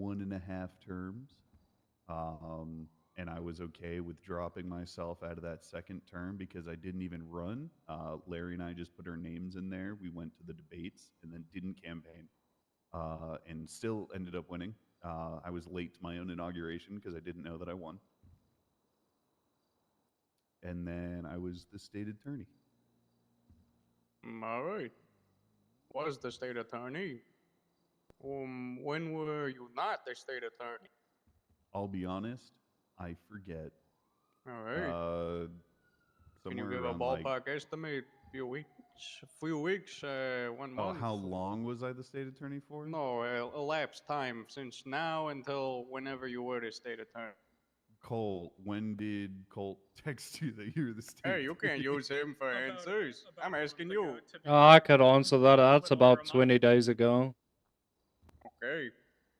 1.5 terms. And I was okay with dropping myself out of that second term because I didn't even run. Larry and I just put our names in there. We went to the debates and then didn't campaign, and still ended up winning. I was late to my own inauguration because I didn't know that I won. And then I was the state attorney. All right. Was the state attorney? When were you not the state attorney? I'll be honest, I forget. All right. Uh, Can you Somewhere give a around like, ballpark estimate? Few weeks? Few weeks? 1 month? how long was I the state attorney for? No, elapsed time since now until whenever you were the state attorney. Colt, when did Colt text you that you were the state Hey, you can't attorney? use him for answers. I'm asking you. I could answer that. That's about 20 days ago. Okay.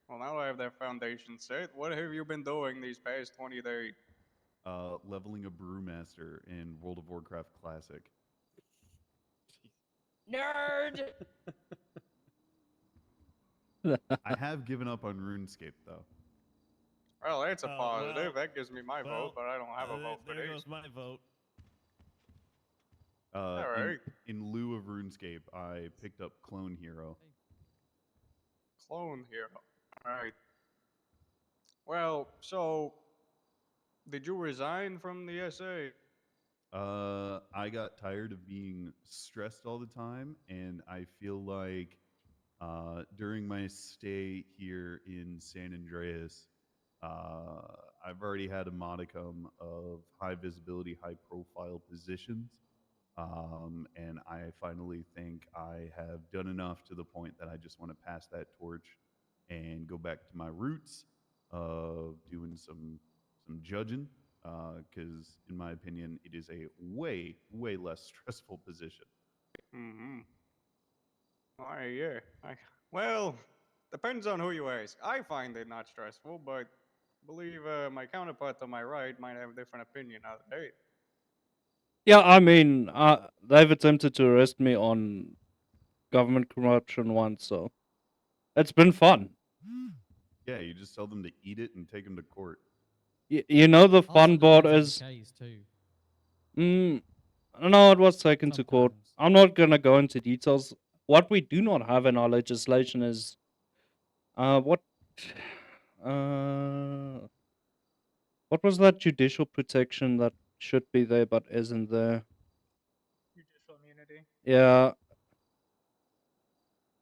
Well, now I have that foundation set. What have you been doing these past 20 days? Leveling a brewmaster in World of Warcraft Classic. Nerd! I have given up on RuneScape though. Well, that's a Oh, positive. well, that gives me my vote, but I don't have a vote for there this. goes my vote. All right. In lieu of RuneScape, I picked up Clone Hero. Clone hero. All right. Well, so did you resign from the SA? I got tired of being stressed all the time, and I feel like during my stay here in San Andreas, I've already had a modicum of high visibility, high profile positions. And I finally think I have done enough to the point that I just want to pass that torch and go back to my roots of doing some judging. Because in my opinion, it is a way less stressful position. Mm-hmm. Yeah. Well, depends on who you ask. I find it not stressful, but I believe my counterpart to my right might have a different opinion out of it. Yeah, I mean, they've attempted to arrest me on government corruption once, so it's been fun. Yeah, you just tell them to eat it and take them to court. You know, the Also, fun part depends on is, the case too. no, it was taken to court. Sometimes. I'm not gonna go into details. What we do not have in our legislation is, what was that judicial protection that should be there but isn't there? Judicial immunity. Yeah,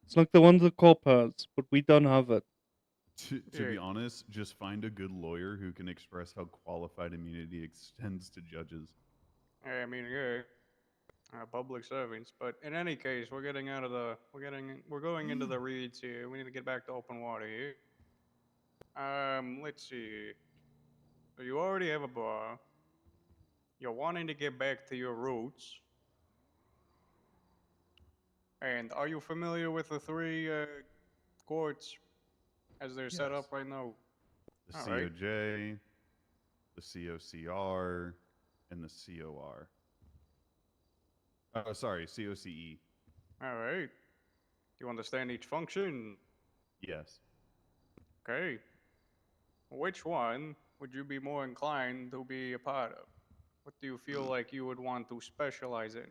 it's like the one the cop has, but we don't have it. To be honest, just find a good lawyer who can express how qualified immunity extends to judges. I mean, yeah, public servants. But in any case, we're going into the reeds here. We need to get back to open water here. Let's see. So you already have a bar. You're wanting to get back to your roots. And are you familiar with the three courts as they're set up right now? The All right. COJ, the COCR, and the COR. Oh, sorry, COCE. All right. Do you understand each function? Yes. Okay. Which one would you be more inclined to be a part of? What do you feel like you would want to specialize in?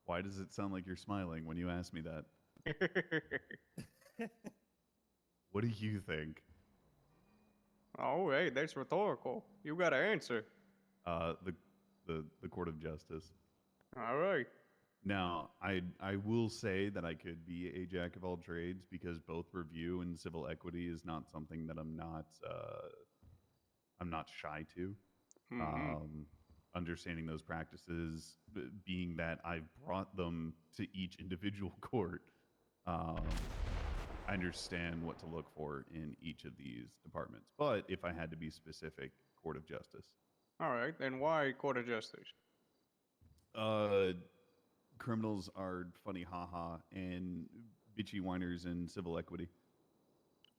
Why does it sound like you're smiling when you ask me that? What do you think? Oh, hey, that's rhetorical. You got to answer. The Court of Justice. All right. Now, I will say that I could be a jack of all trades because both review and civil equity is not something that I'm not shy to. Mm-hmm. Understanding those practices, being that I've brought them to each individual court, I understand what to look for in each of these departments. But if I had to be specific, Court of Justice. All right. Then why Court of Justice? Criminals are funny, haha, and bitchy whiners in civil equity.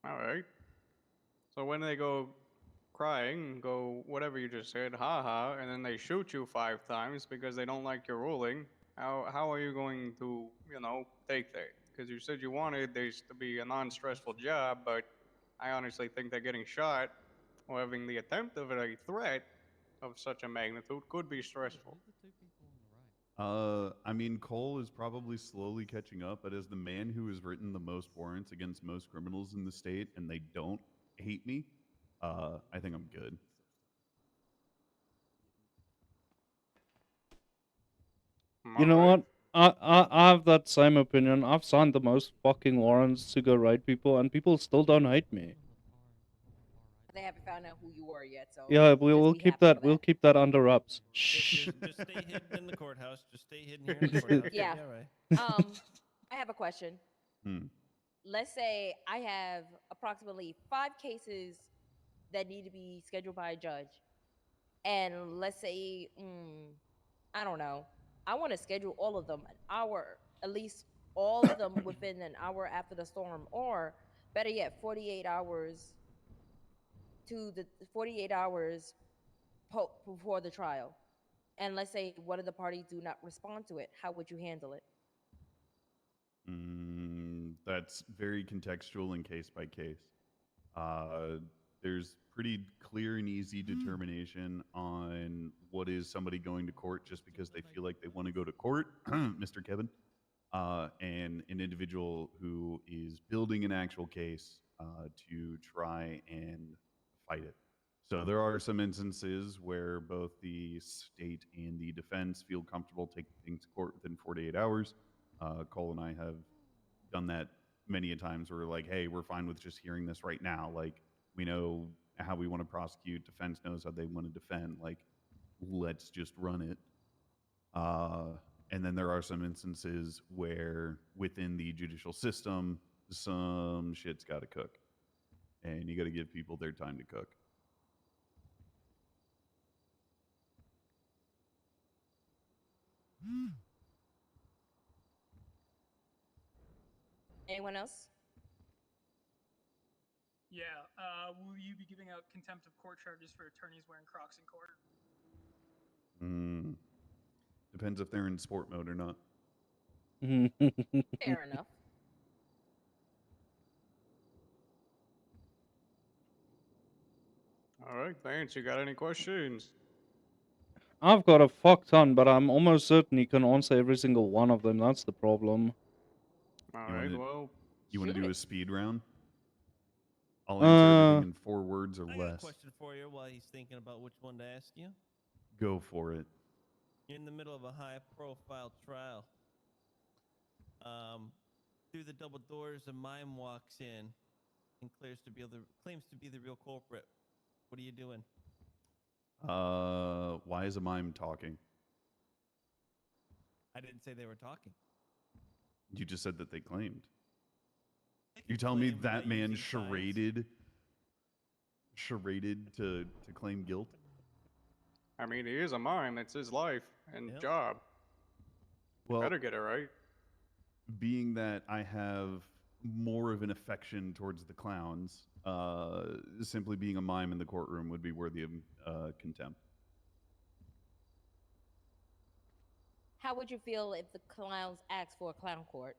All right. So when they go crying, go whatever you just said, haha, and then they shoot you 5 times because they don't like your ruling, how are you going to, take that? Because you said you wanted this to be a non-stressful job, but I honestly think that getting shot or having the attempt of a threat of such a magnitude could be stressful. I mean, Cole is probably slowly catching up, but as the man who has written the most warrants against most criminals in the state, and they don't hate me, I think I'm good. You know Alright. what? I have that same opinion. I've signed the most fucking warrants to go raid people, and people still don't hate me. They haven't found out who you were yet, so Yeah, we'll, just we'll be keep happy that. for We'll keep that under wraps. Shh. Just stay hidden in the courthouse. Just stay hidden here in the courthouse. Yeah. All right. I have a question. Hmm. Let's say I have approximately 5 cases that need to be scheduled by a judge, and let's say, I don't know, I want to schedule all of them an hour, at least all of them within an hour after the storm, or better yet, 48 hours to the 48 hours before the trial. And let's say one of the parties do not respond to it. How would you handle it? That's very contextual and case by case. There's pretty clear and easy determination on what is somebody going to court just because they feel like they want to go to court, Mr. Kevin, and an individual who is building an actual case to try and fight it. So there are some instances where both the state and the defense feel comfortable taking things to court within 48 hours. Cole and I have done that many a times where we're like, hey, we're fine with just hearing this right now. Like, we know how we want to prosecute. Defense knows how they want to defend. Like, let's just run it. And then there are some instances where within the judicial system, some shit's got to cook. And you got to give people their time to cook. Anyone else? Yeah. Will you be giving out contempt of court charges for attorneys wearing Crocs in court? Depends if they're in sport mode or not. Fair enough. All right, Vance, you got any questions? I've got a fuck ton, but I'm almost certain he can answer every single one of them. That's the problem. All You right, wanna- well, You want to Shoot do it. a speed round? I'll answer everything Uh, in 4 words or I got a less. question for you while he's thinking about which one to ask you. Go for it. You're in the middle of a high-profile trial. Through the double doors, a mime walks in and claims to be the real culprit. What are you doing? Why is a mime talking? I didn't say they were talking. You just said that they claimed. They You can tell me claim that by man using signs. charaded to claim guilt? I mean, he is a mime. It's his life and Yep. job. Well, Better get it right. being that I have more of an affection towards the clowns, simply being a mime in the courtroom would be worthy of contempt. How would you feel if the clowns asked for a clown court?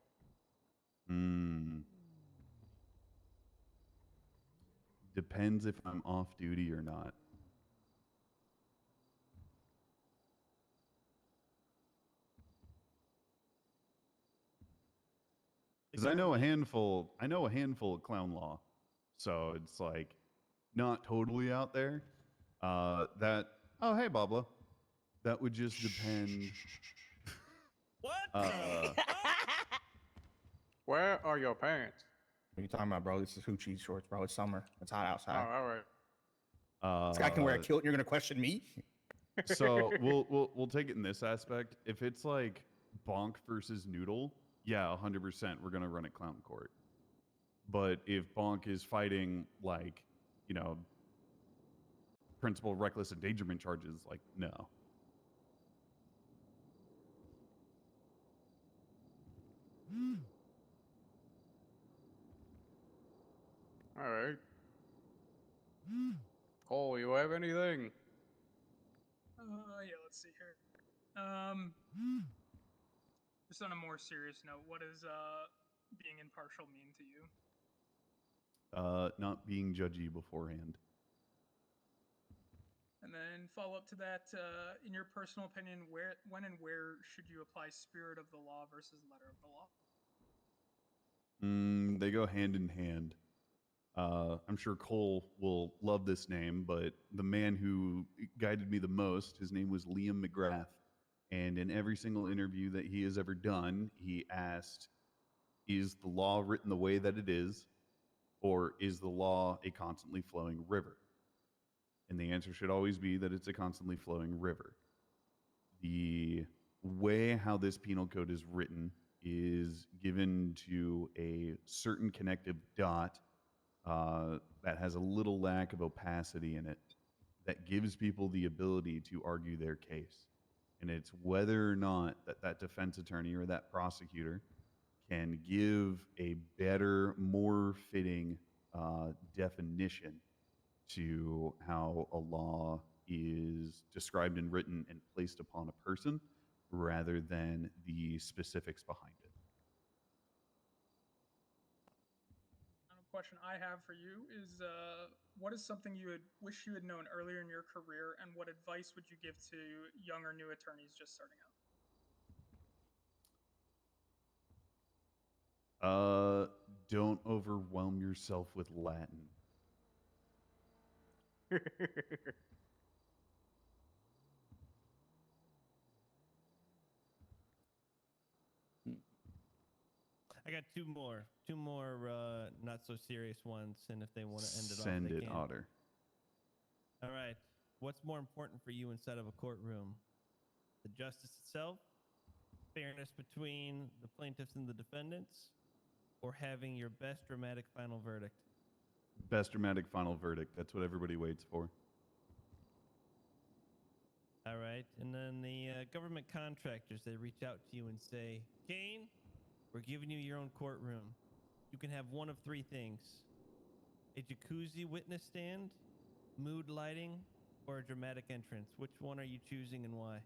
Depends if I'm off duty or not. Because I know a handful of clown law, so it's like not totally out there. Oh hey Babla, that would just depend. What? Uh, Where are your pants? What are you talking about, bro? This is hoochie shorts, bro. It's summer. It's hot Oh, outside. all right. This guy can wear a kilt and you're gonna question me? So we'll take it in this aspect. If it's like Bonk versus Noodle, yeah, 100%, we're gonna run a clown court. But if Bonk is fighting like, principal reckless endangerment charges, like no. All right. Cole, you have anything? Yeah, let's see here. Just on a more serious note, what does being impartial mean to you? Not being judgy beforehand. And then follow up to that, in your personal opinion, when and where should you apply spirit of the law versus letter of the law? They go hand in hand. I'm sure Cole will love this name, but the man who guided me the most, his name was Liam McGrath. And in every single interview that he has ever done, he asked, is the law written the way that it is, or is the law a constantly flowing river? And the answer should always be that it's a constantly flowing river. The way how this penal code is written is given to a certain connective dot that has a little lack of opacity in it that gives people the ability to argue their case. And it's whether or not that defense attorney or that prosecutor can give a better, more fitting definition to how a law is described and written and placed upon a person rather than the specifics behind it. Final question I have for you is, what is something you would wish you had known earlier in your career, and what advice would you give to young or new attorneys just starting out? Don't overwhelm yourself with Latin. I got two more not so serious ones, and if they want to end it off, Send they it, can. Otter. All right. What's more important for you inside of a courtroom? The justice itself, fairness between the plaintiffs and the defendants, or having your best dramatic final verdict? Best dramatic final verdict. That's what everybody waits for. All right. And then the government contractors, they reach out to you and say, Kane, we're giving you your own courtroom. You can have one of three things: a jacuzzi witness stand, mood lighting, or a dramatic entrance. Which one are you choosing and why?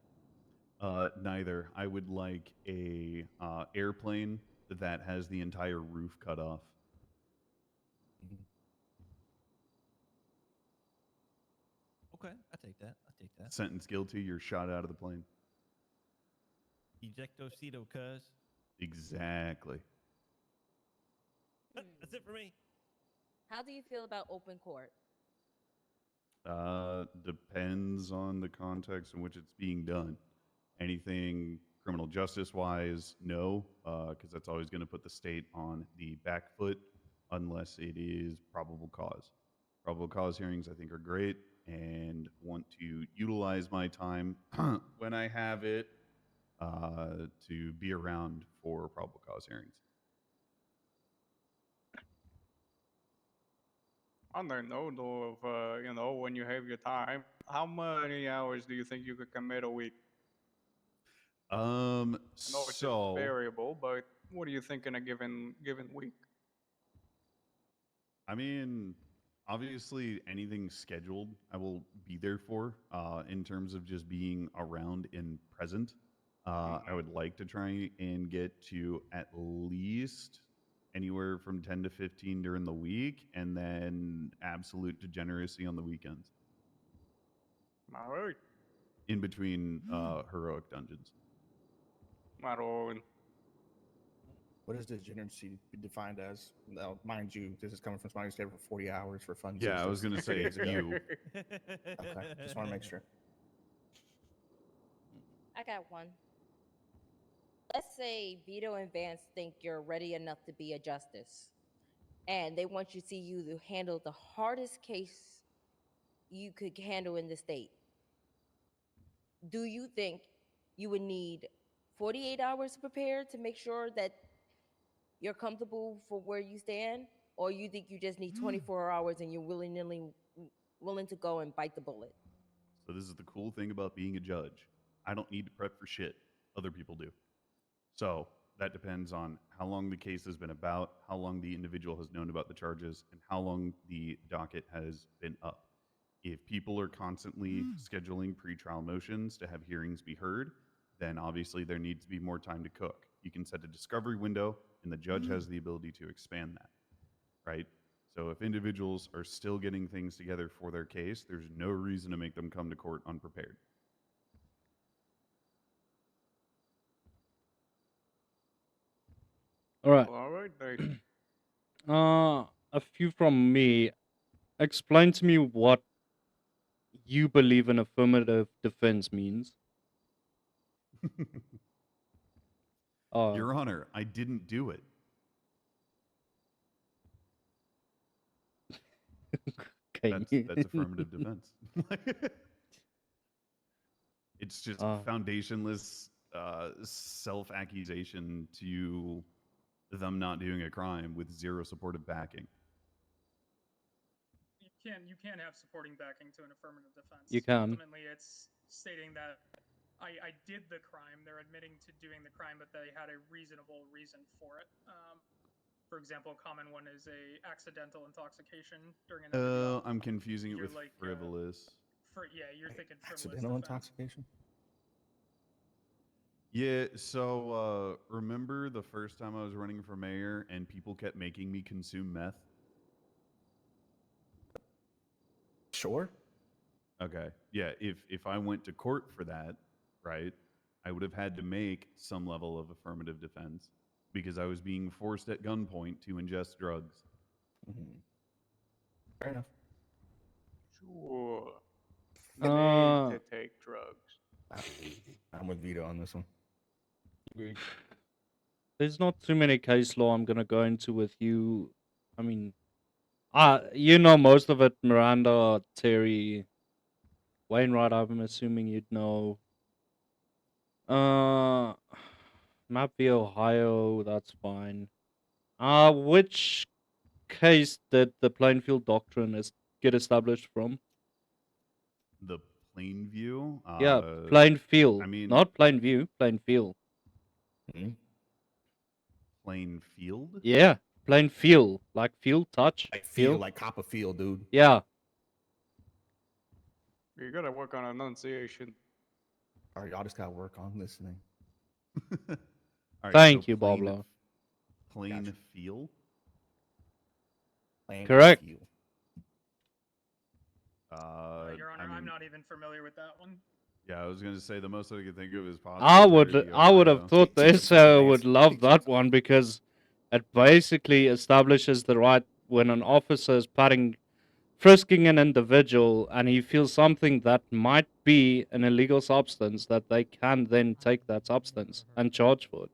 Neither. I would like a airplane that has the entire roof cut off. Okay, I take that. I take that. Sentence guilty, you're shot out of the plane. Ejectocito, cuz. Exactly. That's it for me. How do you feel about open court? Depends on the context in which it's being done. Anything criminal justice wise, no, because that's always going to put the state on the back foot unless it is probable cause. Probable cause hearings, I think, are great and want to utilize my time when I have it to be around for probable cause hearings. On the note of, when you have your time, how many hours do you think you could commit a week? I know it's just variable, but what do you think in a given week? I mean, obviously, anything scheduled, I will be there for. In terms of just being around and present, I would like to try and get to at least anywhere from 10 to 15 during the week, and then absolute degeneracy on the weekends. All right. In between heroic dungeons. Maroon. What is degeneracy defined as? Now, mind you, this is coming from somebody who stayed for 40 hours for fun. Yeah, I was going to say days ago. you. Okay, just want to make sure. I got one. Let's say Vito and Vance think you're ready enough to be a justice, and they want you to see you to handle the hardest case you could handle in the state. Do you think you would need 48 hours to prepare to make sure that you're comfortable for where you stand, or you think you just need 24 hours and you're willing to go and bite the bullet? So this is the cool thing about being a judge. I don't need to prep for shit. Other people do. So that depends on how long the case has been about, how long the individual has known about the charges, and how long the docket has been up. If people are constantly scheduling pretrial motions to have hearings be heard, then obviously there needs to be more time to cook. You can set a discovery window, and the judge has the ability to expand that, right? So if individuals are still getting things together for their case, there's no reason to make them come to court unprepared. All right. All right, then. A few from me. Explain to me what you believe an affirmative defense means. Your Honor, I didn't do it. Okay. That's affirmative defense. It's just foundationless self-accusation to them not doing a crime with zero supportive backing. You can have supporting backing to an affirmative defense. You can. Ultimately, it's stating that I did the crime. They're admitting to doing the crime, but they had a reasonable reason for it. For example, a common one is a accidental intoxication during an interview. I'm confusing it You're with like, frivolous. You're thinking frivolous Accidental defense. intoxication? Yeah, so remember the first time I was running for mayor and people kept making me consume meth? Sure. Okay. Yeah, if I went to court for that, right, I would have had to make some level of affirmative defense because I was being forced at gunpoint to ingest drugs. Mm-hmm. Fair enough. Sure. Uh, Need to take drugs. I'm with Vito on this one. Agreed. There's not too many case law I'm gonna go into with you. I mean, you know most of it, Miranda, Terry, Wainwright. I'm assuming you'd know. Map v Ohio. That's fine. Which case did the Plainfield Doctrine get established from? The Plainview? Yeah, Plainfield. I mean, Not Plainview, Plainfield. Mm-hmm. Plainfield? Yeah, Plainfield. Like field, touch, Like feel. like Copperfield, dude. Yeah. You gotta work on enunciation. All right, y'all just gotta work on listening. All right, Thank you, Boblo. Plainfield? Correct. Plainfield. Your Honor, I mean, I'm not even familiar with that one. yeah, I was gonna say the most I could think of is possibly. I would Prodigy have RP. thought the Teach him SO something, would Lance. love Teach him that something. one because it basically establishes the right when an officer is frisking an individual and he feels something that might be an illegal substance, that they can then take that substance and charge for it.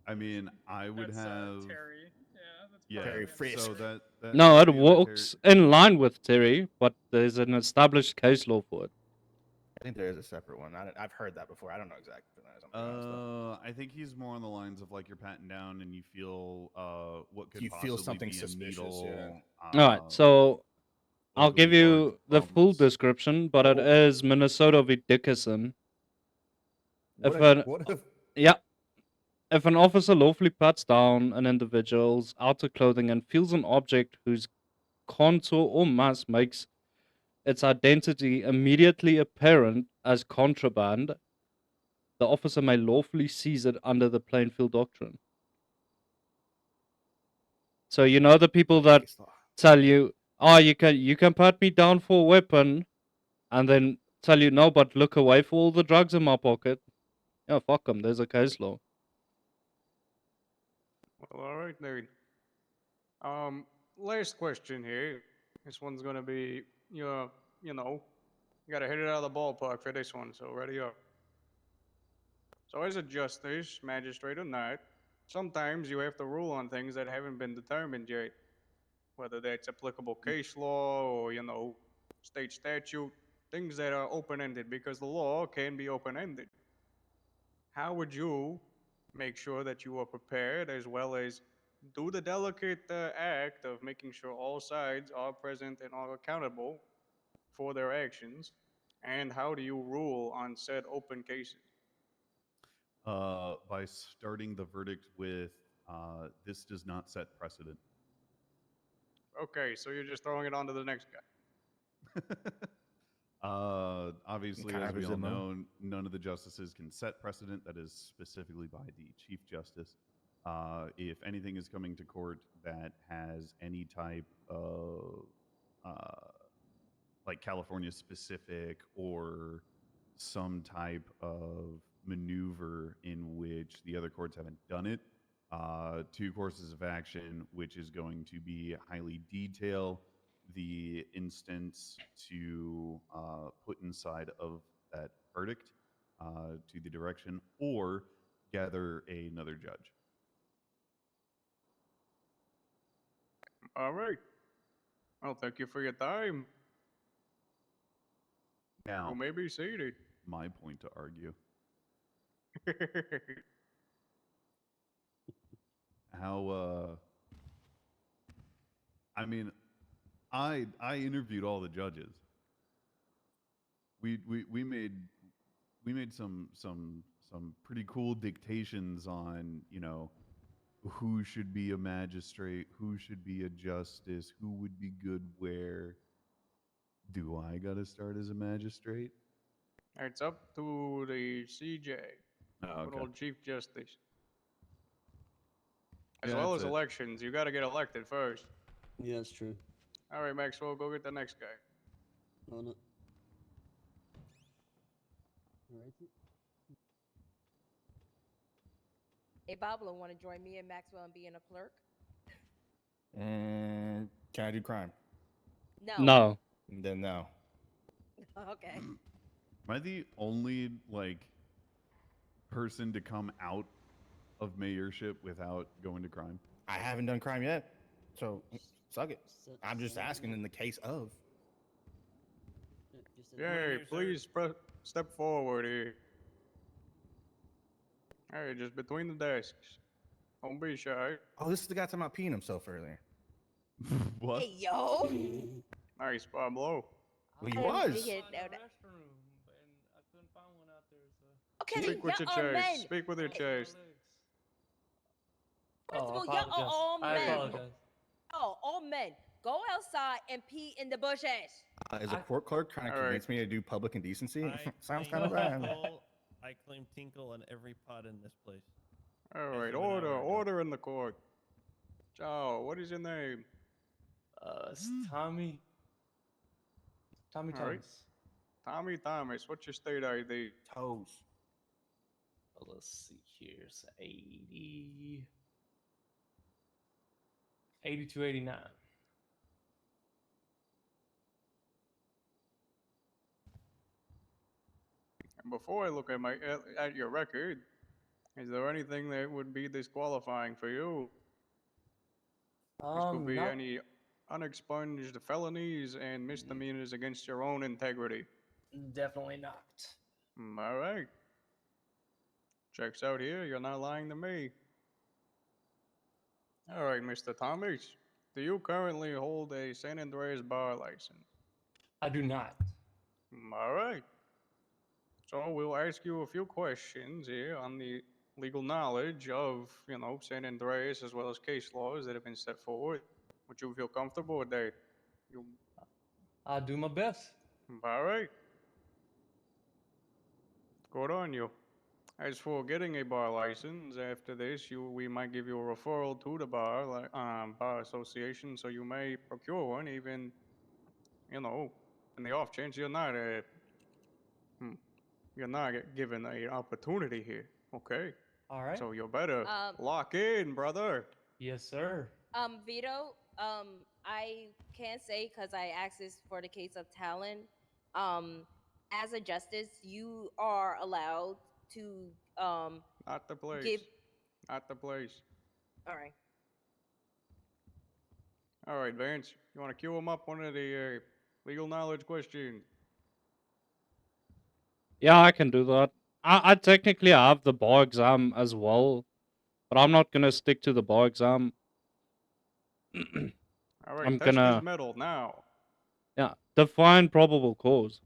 I mean, I would That's have. Terry. Yeah, that's Yeah. Terry probably Frisk. So Terry. that No, would it be under works in line with Terry, but there's an established case law for it. I think there is a separate one. I've heard that before. I don't know exactly. I'm honest, though. I think he's more on the lines of like you're patting down and you feel what could You possibly feel something be a suspicious, needle. All right, so I'll locally give you charged the full bumps. description, but it Oh. is Minnesota v. Dickerson. What If if, an what if Yeah, if an officer lawfully pats down an individual's outer clothing and feels an object whose contour or mass makes its identity immediately apparent as contraband, the officer may lawfully seize it under the Plainfield Doctrine. So you know the people that case law? tell you, "Oh, you can pat me down for a weapon," and then tell you, "No, but look away for all the drugs in my pocket." Yeah, fuck them. There's a case law. Well, all right, then. Last question here. This one's gonna be, you know, you gotta hit it out of the ballpark for this one, so ready up. So, as a justice, magistrate, or not, sometimes you have to rule on things that haven't been determined yet, whether that's applicable case law or, state statute, things that are open ended because the law can be open ended. How would you make sure that you are prepared as well as do the delicate act of making sure all sides are present and are accountable for their actions? And how do you rule on said open cases? By starting the verdict with this does not set precedent. Okay, so you're just throwing it on to the next guy. Obviously, as we Kyra's all MO. know, none of the justices can set precedent. That is specifically by the Chief Justice. If anything is coming to court that has any type of like California specific or some type of maneuver in which the other courts haven't done it, two courses of action, which is going to be highly detail the instance to put inside of that verdict to the direction or gather another judge. All right. Well, thank you for your time. Now, You may be seated. my point to argue. How I mean, I interviewed all the judges. We made some pretty cool dictations on, you know, who should be a magistrate, who should be a justice, who would be good where. Do I got to start as a magistrate? It's up to the CJ, Oh, good okay. old Chief Justice. As Yeah, well that's as it. elections, you got to get elected first. Yeah, that's true. All right, Maxwell, go get the next guy. On it. Alrighty. Hey, Pablo, want to join me and Maxwell and being a clerk? And can I do crime? No. No. Then no. Okay. Am I the only like person to come out of mayorship without going to crime? I haven't done crime yet, so suck it. So- I'm just so- asking in the case of. Just in- Yay, here, sir. please step forward here. All right, just between the desks. Don't be shy. Oh, this is the guy talking about peeing himself earlier. What? Hey, yo. Nice, Pablo. Well, he I was. figured out- restroom, and I couldn't find one out there, so. Okay, Speak with your y'all are chest. men. Speak with your chest. First of Oh, all, y'all are all I men. apologize. Oh, all men. Go outside and pee in the bushes. Is a I- court clerk trying to All right. convince me to do public indecency? I Sounds claim kind of bad. Tinkle- I claim Tinkle on every pot in this place. All As right, of an hour order, ago. order in the court. Ciao, what is your name? It's Tommy. Tommy All right. Thomas. Tommy Thomas. What's your state ID? Toes. Let's see here. It's 80. 8289. And before I look at at your record, is there anything that would be disqualifying for you? This could be Not- any unexpunged felonies and misdemeanors against your own integrity. Definitely not. All right. Checks out here. You're not lying to me. All right, Mr. Thomas. Do you currently hold a San Andreas bar license? I do not. All right. So we'll ask you a few questions here on the legal knowledge of, you know, San Andreas as well as case laws that have been set forward. Would you feel comfortable with that? You, I'll do my best. all right. Good on you. As for getting a bar license, after this, we might give you a referral to the bar, like bar association, so you may procure one, even, you know, in the off chance you're not given an opportunity here. Okay. All right. So you better Um, lock in, brother. Yes, sir. Vito, I can't say because I asked this for the case of Talon. As a justice, you are allowed to Not the place. give. Not the place. All right. All right, Vance. You want to cue him up one of the legal knowledge questions? Yeah, I can do that. I technically have the bar exam as well, but I'm not gonna stick to the bar exam. All right, I'm test gonna- his metal now. Yeah, define probable cause.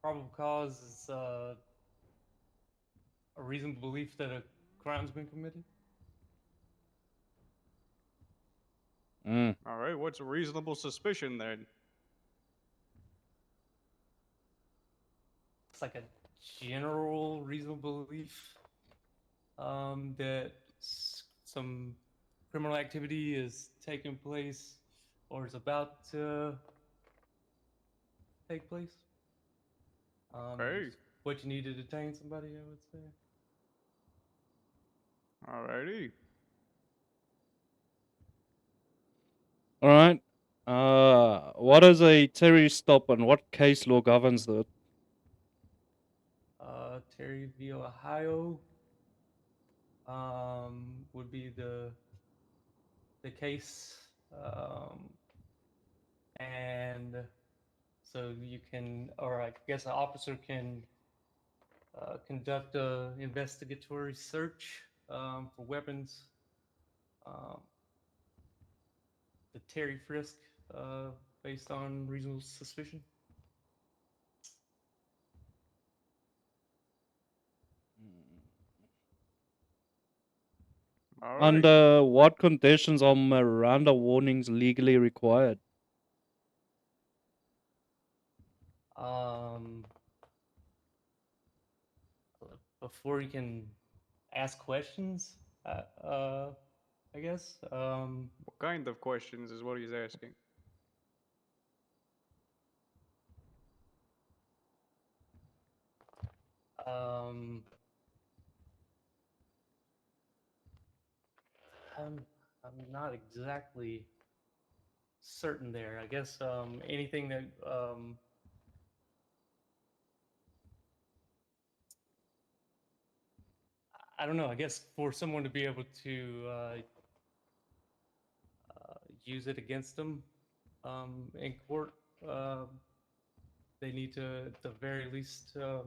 Probable cause is a reasonable belief that a crime's been committed. Mm. All right, what's a reasonable suspicion then? It's like a general reasonable belief that some criminal activity is taking place or is about to take place. Okay. Is what you need to detain somebody, I would say. Alrighty. All right. What is a Terry stop and what case law governs that? Terry v. Ohio would be the case, and so you can, or I guess an officer can conduct a investigatory search for weapons. Um, the Terry frisk based on reasonable suspicion. All right. Under what conditions are Miranda warnings legally required? Before you can ask questions, I guess. What kind of questions is what he's asking? Um, I'm not exactly certain there. I guess anything that I don't know. I guess for someone to be able to use it against them in court, they need to, at the very least, uh,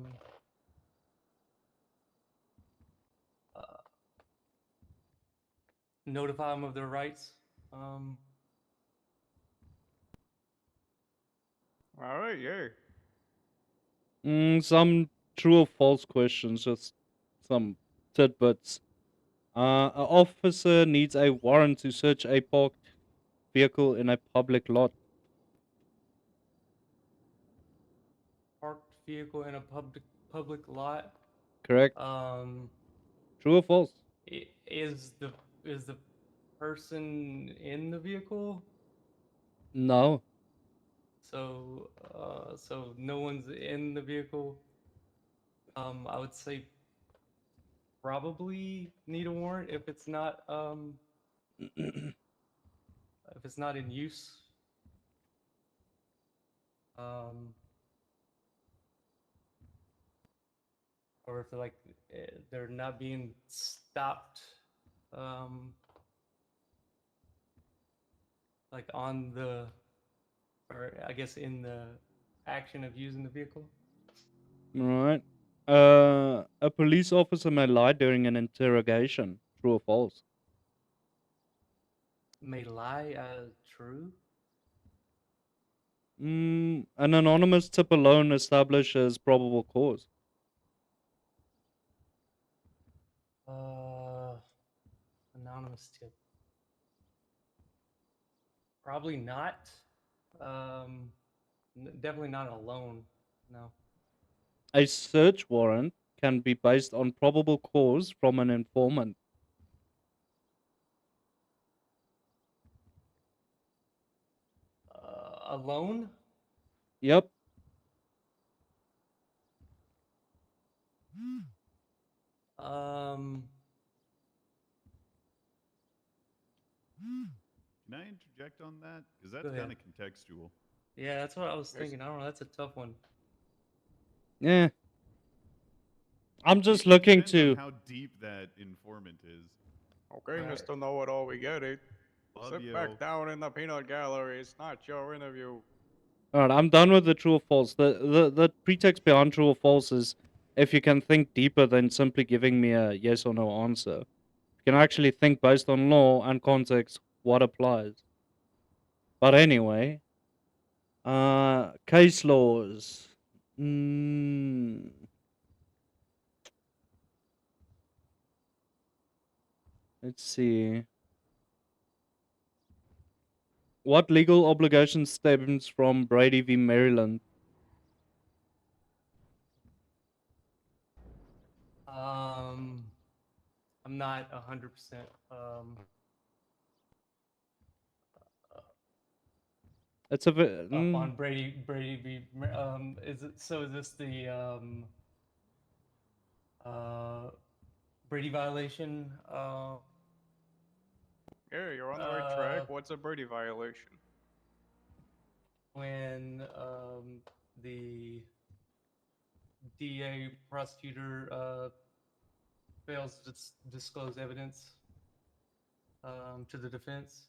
notify them of their rights. All right, yeah. Some true or false questions, just some tidbits. An officer needs a warrant to search a parked vehicle in a public lot. Parked vehicle in a public lot. Correct? True or false? Is the person in the vehicle? No. So so no one's in the vehicle. I would say probably need a warrant if it's not in use. Or if they're not being stopped like on the, or I guess in the action of using the vehicle. Right. A police officer may lie during an interrogation. True or false? May lie. True. An anonymous tip alone establishes probable cause. Anonymous tip. Probably not. Definitely not alone. No. A search warrant can be based on probable cause from an informant. Alone. Yep. Um. Can I interject on that? Because Go that's ahead. kind of contextual. Yeah, that's what I was thinking. I don't know. That's a tough one. Yeah. I'm just It looking depends to. on how deep that informant is. Okay, Right. Mr. Know-It-All, we get it. Love Sit you. back down in the peanut gallery. It's not your interview. Alright, I'm done with the true or false. The pretext behind true or false is if you can think deeper than simply giving me a yes or no answer. You can actually think based on law and context what applies. But anyway, case laws. Let's see. What legal obligation stems from Brady v. Maryland? I'm not 100% It's a up bit. on Brady is it, so is this the Brady violation? Yeah, you're on the right track. What's a Brady violation? When the DA prosecutor fails to disclose evidence to the defense.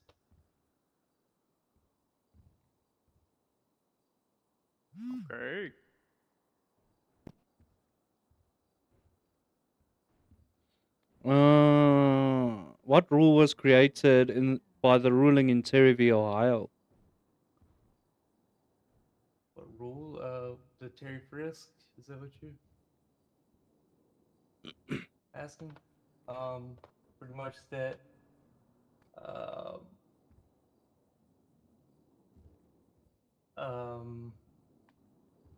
Okay. What rule was created by the ruling in Terry v. Ohio? What rule? The Terry Frisk? Is that what you're asking? Pretty much that.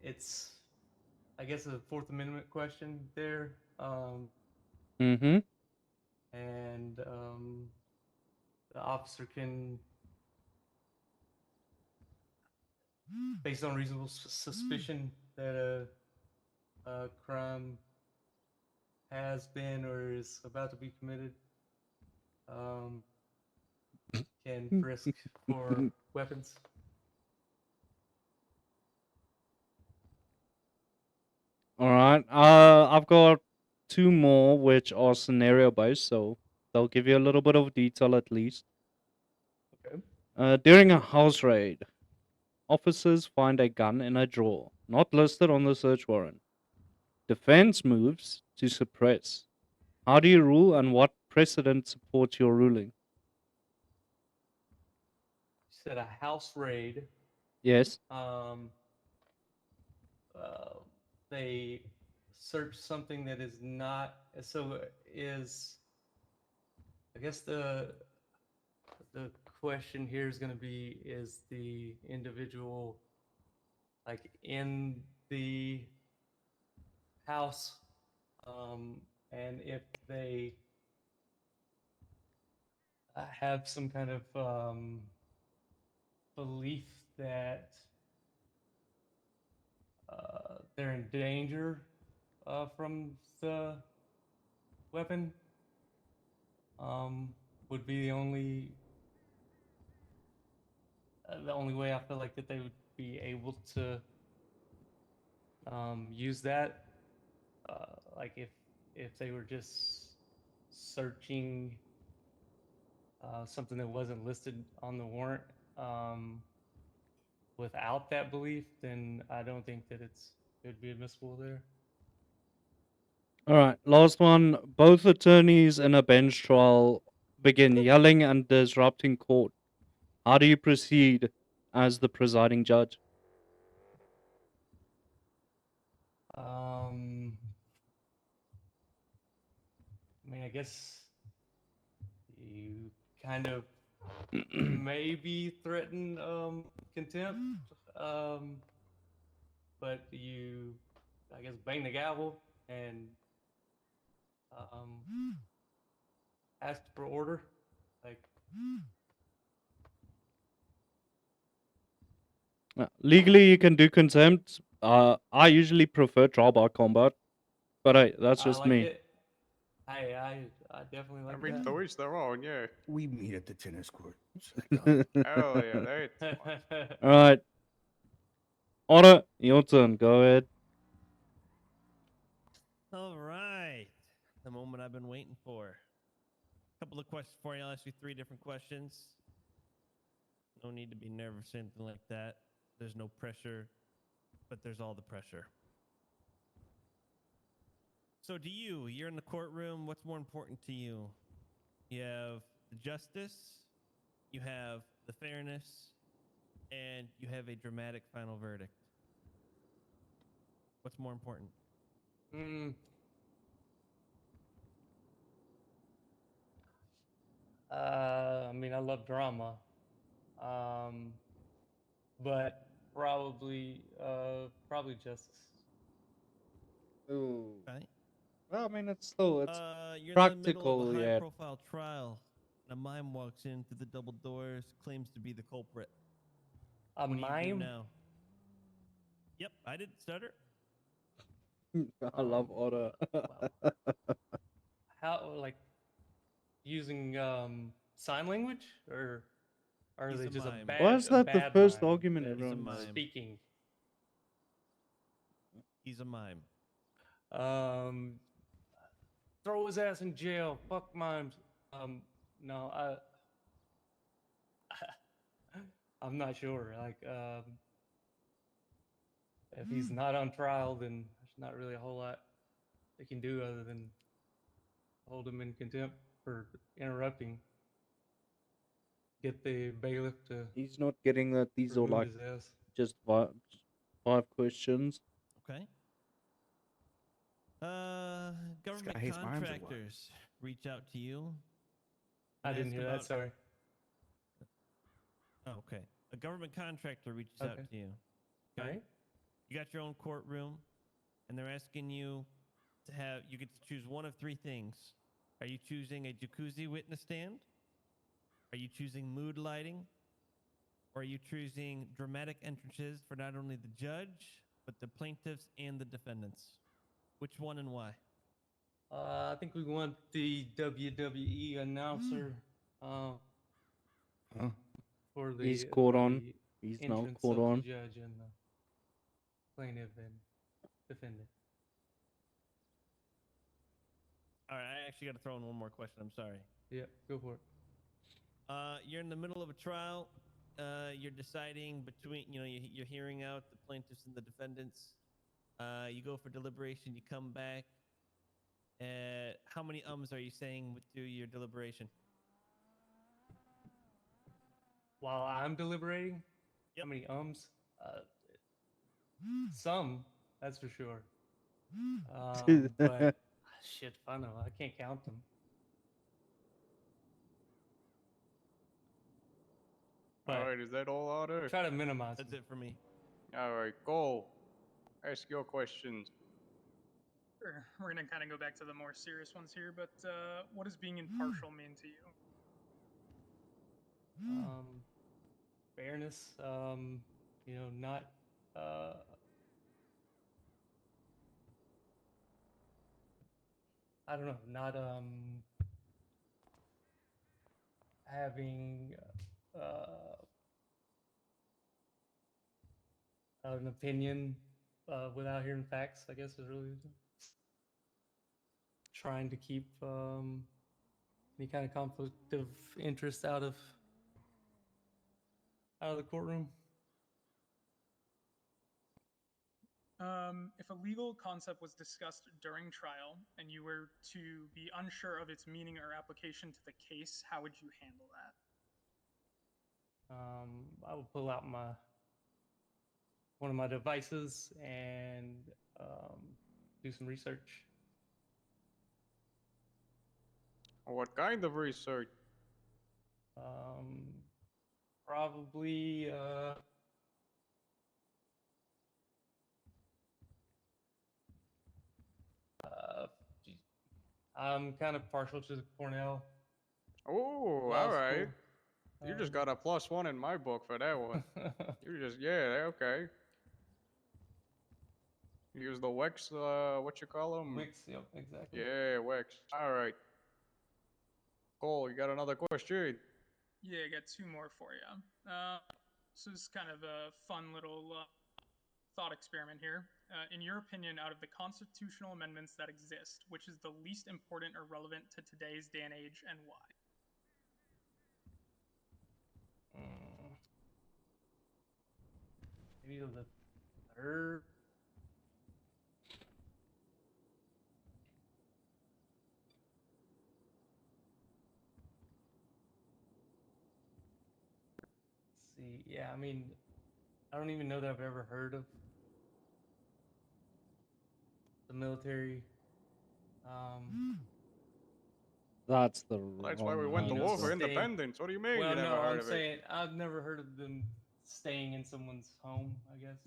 It's, I guess, a Fourth Amendment question there. Mm-hmm. And the officer can, based on reasonable suspicion that a crime has been or is about to be committed, can frisk for weapons. All right. I've got two more which are scenario based, so they'll give you a little bit of detail at least. Okay. During a house raid, officers find a gun in a drawer, not listed on the search warrant. Defense moves to suppress. How do you rule, and what precedent supports your ruling? You said a house raid. Yes. They search something that is not, so is, I guess the question here is going to be, is the individual like in the house, and if they have some kind of belief that they're in danger from the weapon, would be the only way I feel like that they would be able to use that. Like if they were just searching something that wasn't listed on the warrant without that belief, then I don't think that it would be admissible there. All right. Last one. Both attorneys in a bench trial begin yelling and disrupting court. How do you proceed as the presiding judge? I mean, I guess you kind of maybe threaten contempt, but you, I guess, bang the gavel and ask for order. Like, Legally, you can do contempt. I usually prefer trial by combat, but hey, that's I just like me. it. I definitely like I mean, that. to each their own, yeah. We meet at the tennis court. Hell yeah, that's fun. All right. Otter, your turn. Go ahead. All right. The moment I've been waiting for. A couple of questions for you. I'll ask you 3 different questions. No need to be nervous or anything like that. There's no pressure, but there's all the pressure. So to you, you're in the courtroom. What's more important to you? You have the justice, you have the fairness, and you have a dramatic final verdict. What's more important? I mean, I love drama, but probably justice. Ooh. Right? Well, I mean, it's still it's You're in the middle of practical, a yeah. high-profile trial, and a mime walks in through the double doors, claims to be the culprit. A What do you do mime? now? Yep, I didn't stutter. I love order. Wow. How, like, using sign language, or are He's they a just mime. Why is a that the bad first mime argument that's everyone mime. makes? speaking? He's a mime. Um, throw his ass in jail. Fuck mimes. No, I'm not sure. Like, if he's not on trial, then there's not really a whole lot they can do other than hold him in contempt for interrupting. Get the bailiff to He's not getting that. These are remove like his ass. just five questions. Okay. guy Government hates mimes or what? contractors reach out to you. I and didn't ask hear that. about- Sorry. Oh, okay. A government contractor reaches Okay. out to you. All Okay? right. You got your own courtroom, and they're asking you to have. You get to choose one of three things. Are you choosing a jacuzzi witness stand? Are you choosing mood lighting? Or are you choosing dramatic entrances for not only the judge, but the plaintiffs and the defendants? Which one and why? I think we want the WWE announcer Huh? for the He's caught for on. the He's now entrance caught of on. the judge and the plaintiff and defendant. All right, I actually got to throw in one more question. I'm sorry. Yeah, go for it. You're in the middle of a trial. You're deciding between, you're hearing out the plaintiffs and the defendants. You go for deliberation. You come back. How many ums are you saying through your deliberation? While I'm deliberating, Yep. how many ums? Some, that's for sure. But shit, I know I can't count them. All But right, is that all, Otter? try to minimize That's them. it for me. All right, go. Ask your questions. Sure. We're gonna kind of go back to the more serious ones here, but what does being impartial mean to you? Fairness, not I don't know, not having an opinion without hearing facts, I guess is really trying to keep any kind of conflict of interest out of the courtroom. If a legal concept was discussed during trial and you were to be unsure of its meaning or application to the case, how would you handle that? I will pull out one of my devices and do some research. What kind of research? Probably geez, I'm kind of partial to the Cornell Oh, Law all right. School. You just got a +1 in my book for that one. You just, yeah, okay. Use the Wex, what you call them? Wix, yep, exactly. Yeah, Wex. All right. Cole, you got another question? Yeah, I got two more for you. So this is kind of a fun little thought experiment here. In your opinion, out of the constitutional amendments that exist, which is the least important or relevant to today's day and age, and why? Maybe the third. Let's see, yeah, I mean, I don't even know that I've ever heard of the military. That's the Well, that's why we wrong went to war answer. for Stay- independence. What do you mean Well, you never no, heard I'm of it? saying I've never heard of them staying in someone's home, I guess.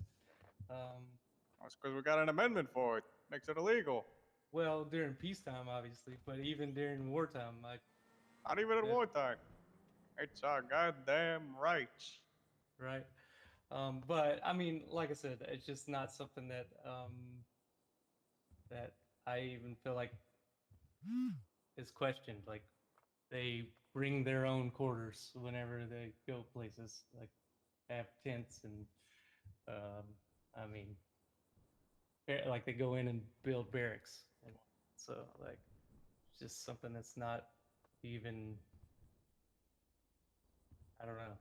That's because we got an amendment for it. Makes it illegal. well, during peacetime, obviously, but even during wartime, Not even in Yeah. wartime. It's our goddamn rights. right. But I mean, like I said, it's just not something that that I even feel like is questioned. Like they bring their own quarters whenever they go places, like have tents and um, I mean, like they go in and build barracks, and so like it's just something that's not even, I don't know.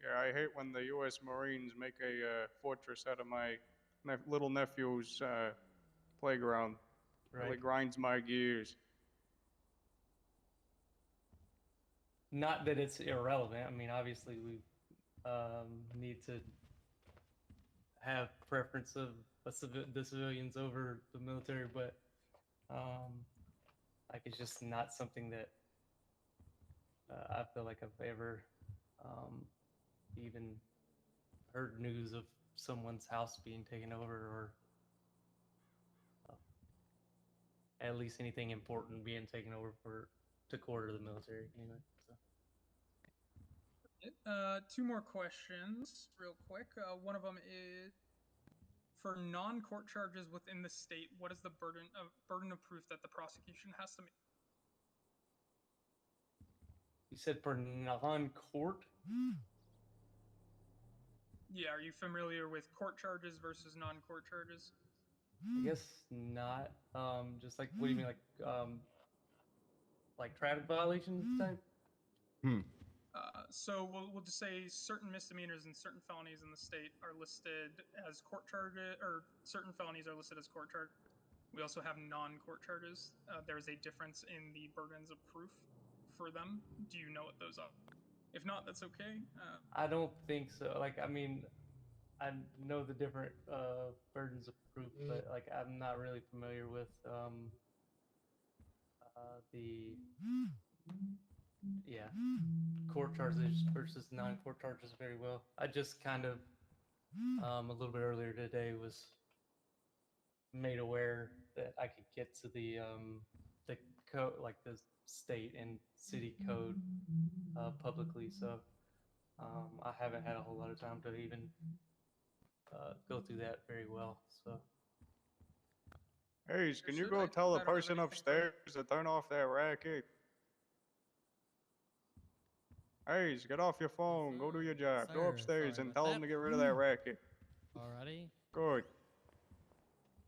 Yeah, I hate when the U.S. Marines make a fortress out of my little nephew's playground. Really Right. grinds my gears. Not that it's irrelevant. I mean, obviously we need to have preference of the civilians over the military, but like it's just not something that I feel like I've ever um, even heard news of someone's house being taken over, or uh, at least anything important being taken over for to quarter the military anyway. So. Two more questions, real quick. One of them is for non-court charges within the state. What is the burden of proof that the prosecution has to make? You said for non-court? Yeah, are you familiar with court charges versus non-court charges? I guess not. Just like, what do you mean, like traffic violation type? So we'll just say certain misdemeanors and certain felonies in the state are listed as court charges, or certain felonies are listed as court charges. We also have non-court charges. There is a difference in the burdens of proof for them. Do you know what those are? If not, that's okay. I don't think so. Like, I mean, I know the different burdens of proof, but like I'm not really familiar with the yeah court charges versus non-court charges very well. I just kind of a little bit earlier today was made aware that I could get to the code, like the state and city code publicly. So I haven't had a whole lot of time to even go through that very well. So Hey, can you Understood. go I tell the don't have person anything further. upstairs to turn off that racket? Hey, get off your phone. Go do your job. Go Sir, upstairs sorry and about tell them that. to get rid of that racket. Alrighty. Good.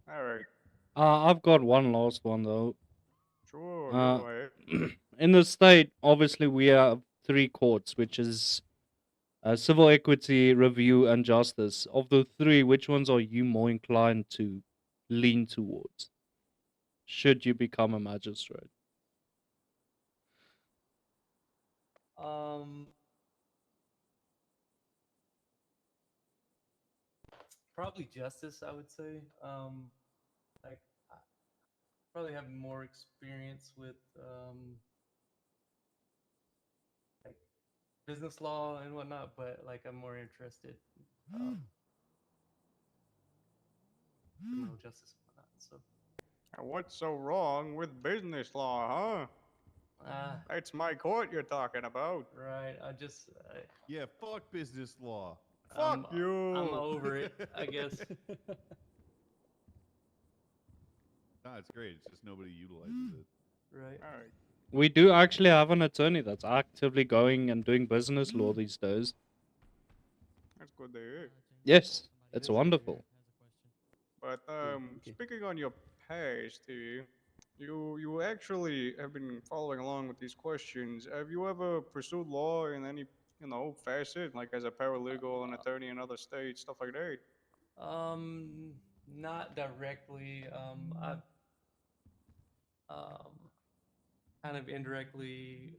All right. I've got one last one though. Sure, you go ahead. In the state, obviously, we have three courts, which is civil equity, review, and justice. Of the three, which ones are you more inclined to lean towards? Should you become a magistrate? probably justice, I would say. Like I probably have more experience with like business law and whatnot, but like I'm more interested criminal justice and whatnot. So And what's so wrong with business law, huh? That's my court you're talking about. right, I just Yeah, fuck business law. Fuck you. I'm over it, I guess. No, it's great. It's just nobody utilizes it. Right. All right. We do actually have an attorney that's actively going and doing business law these days. That's good to hear. Yes, it's wonderful. But okay. speaking on your past here, you actually have been following along with these questions. Have you ever pursued law in any facet, like as a paralegal, an attorney in other states, stuff like that? Not directly. I've kind of indirectly.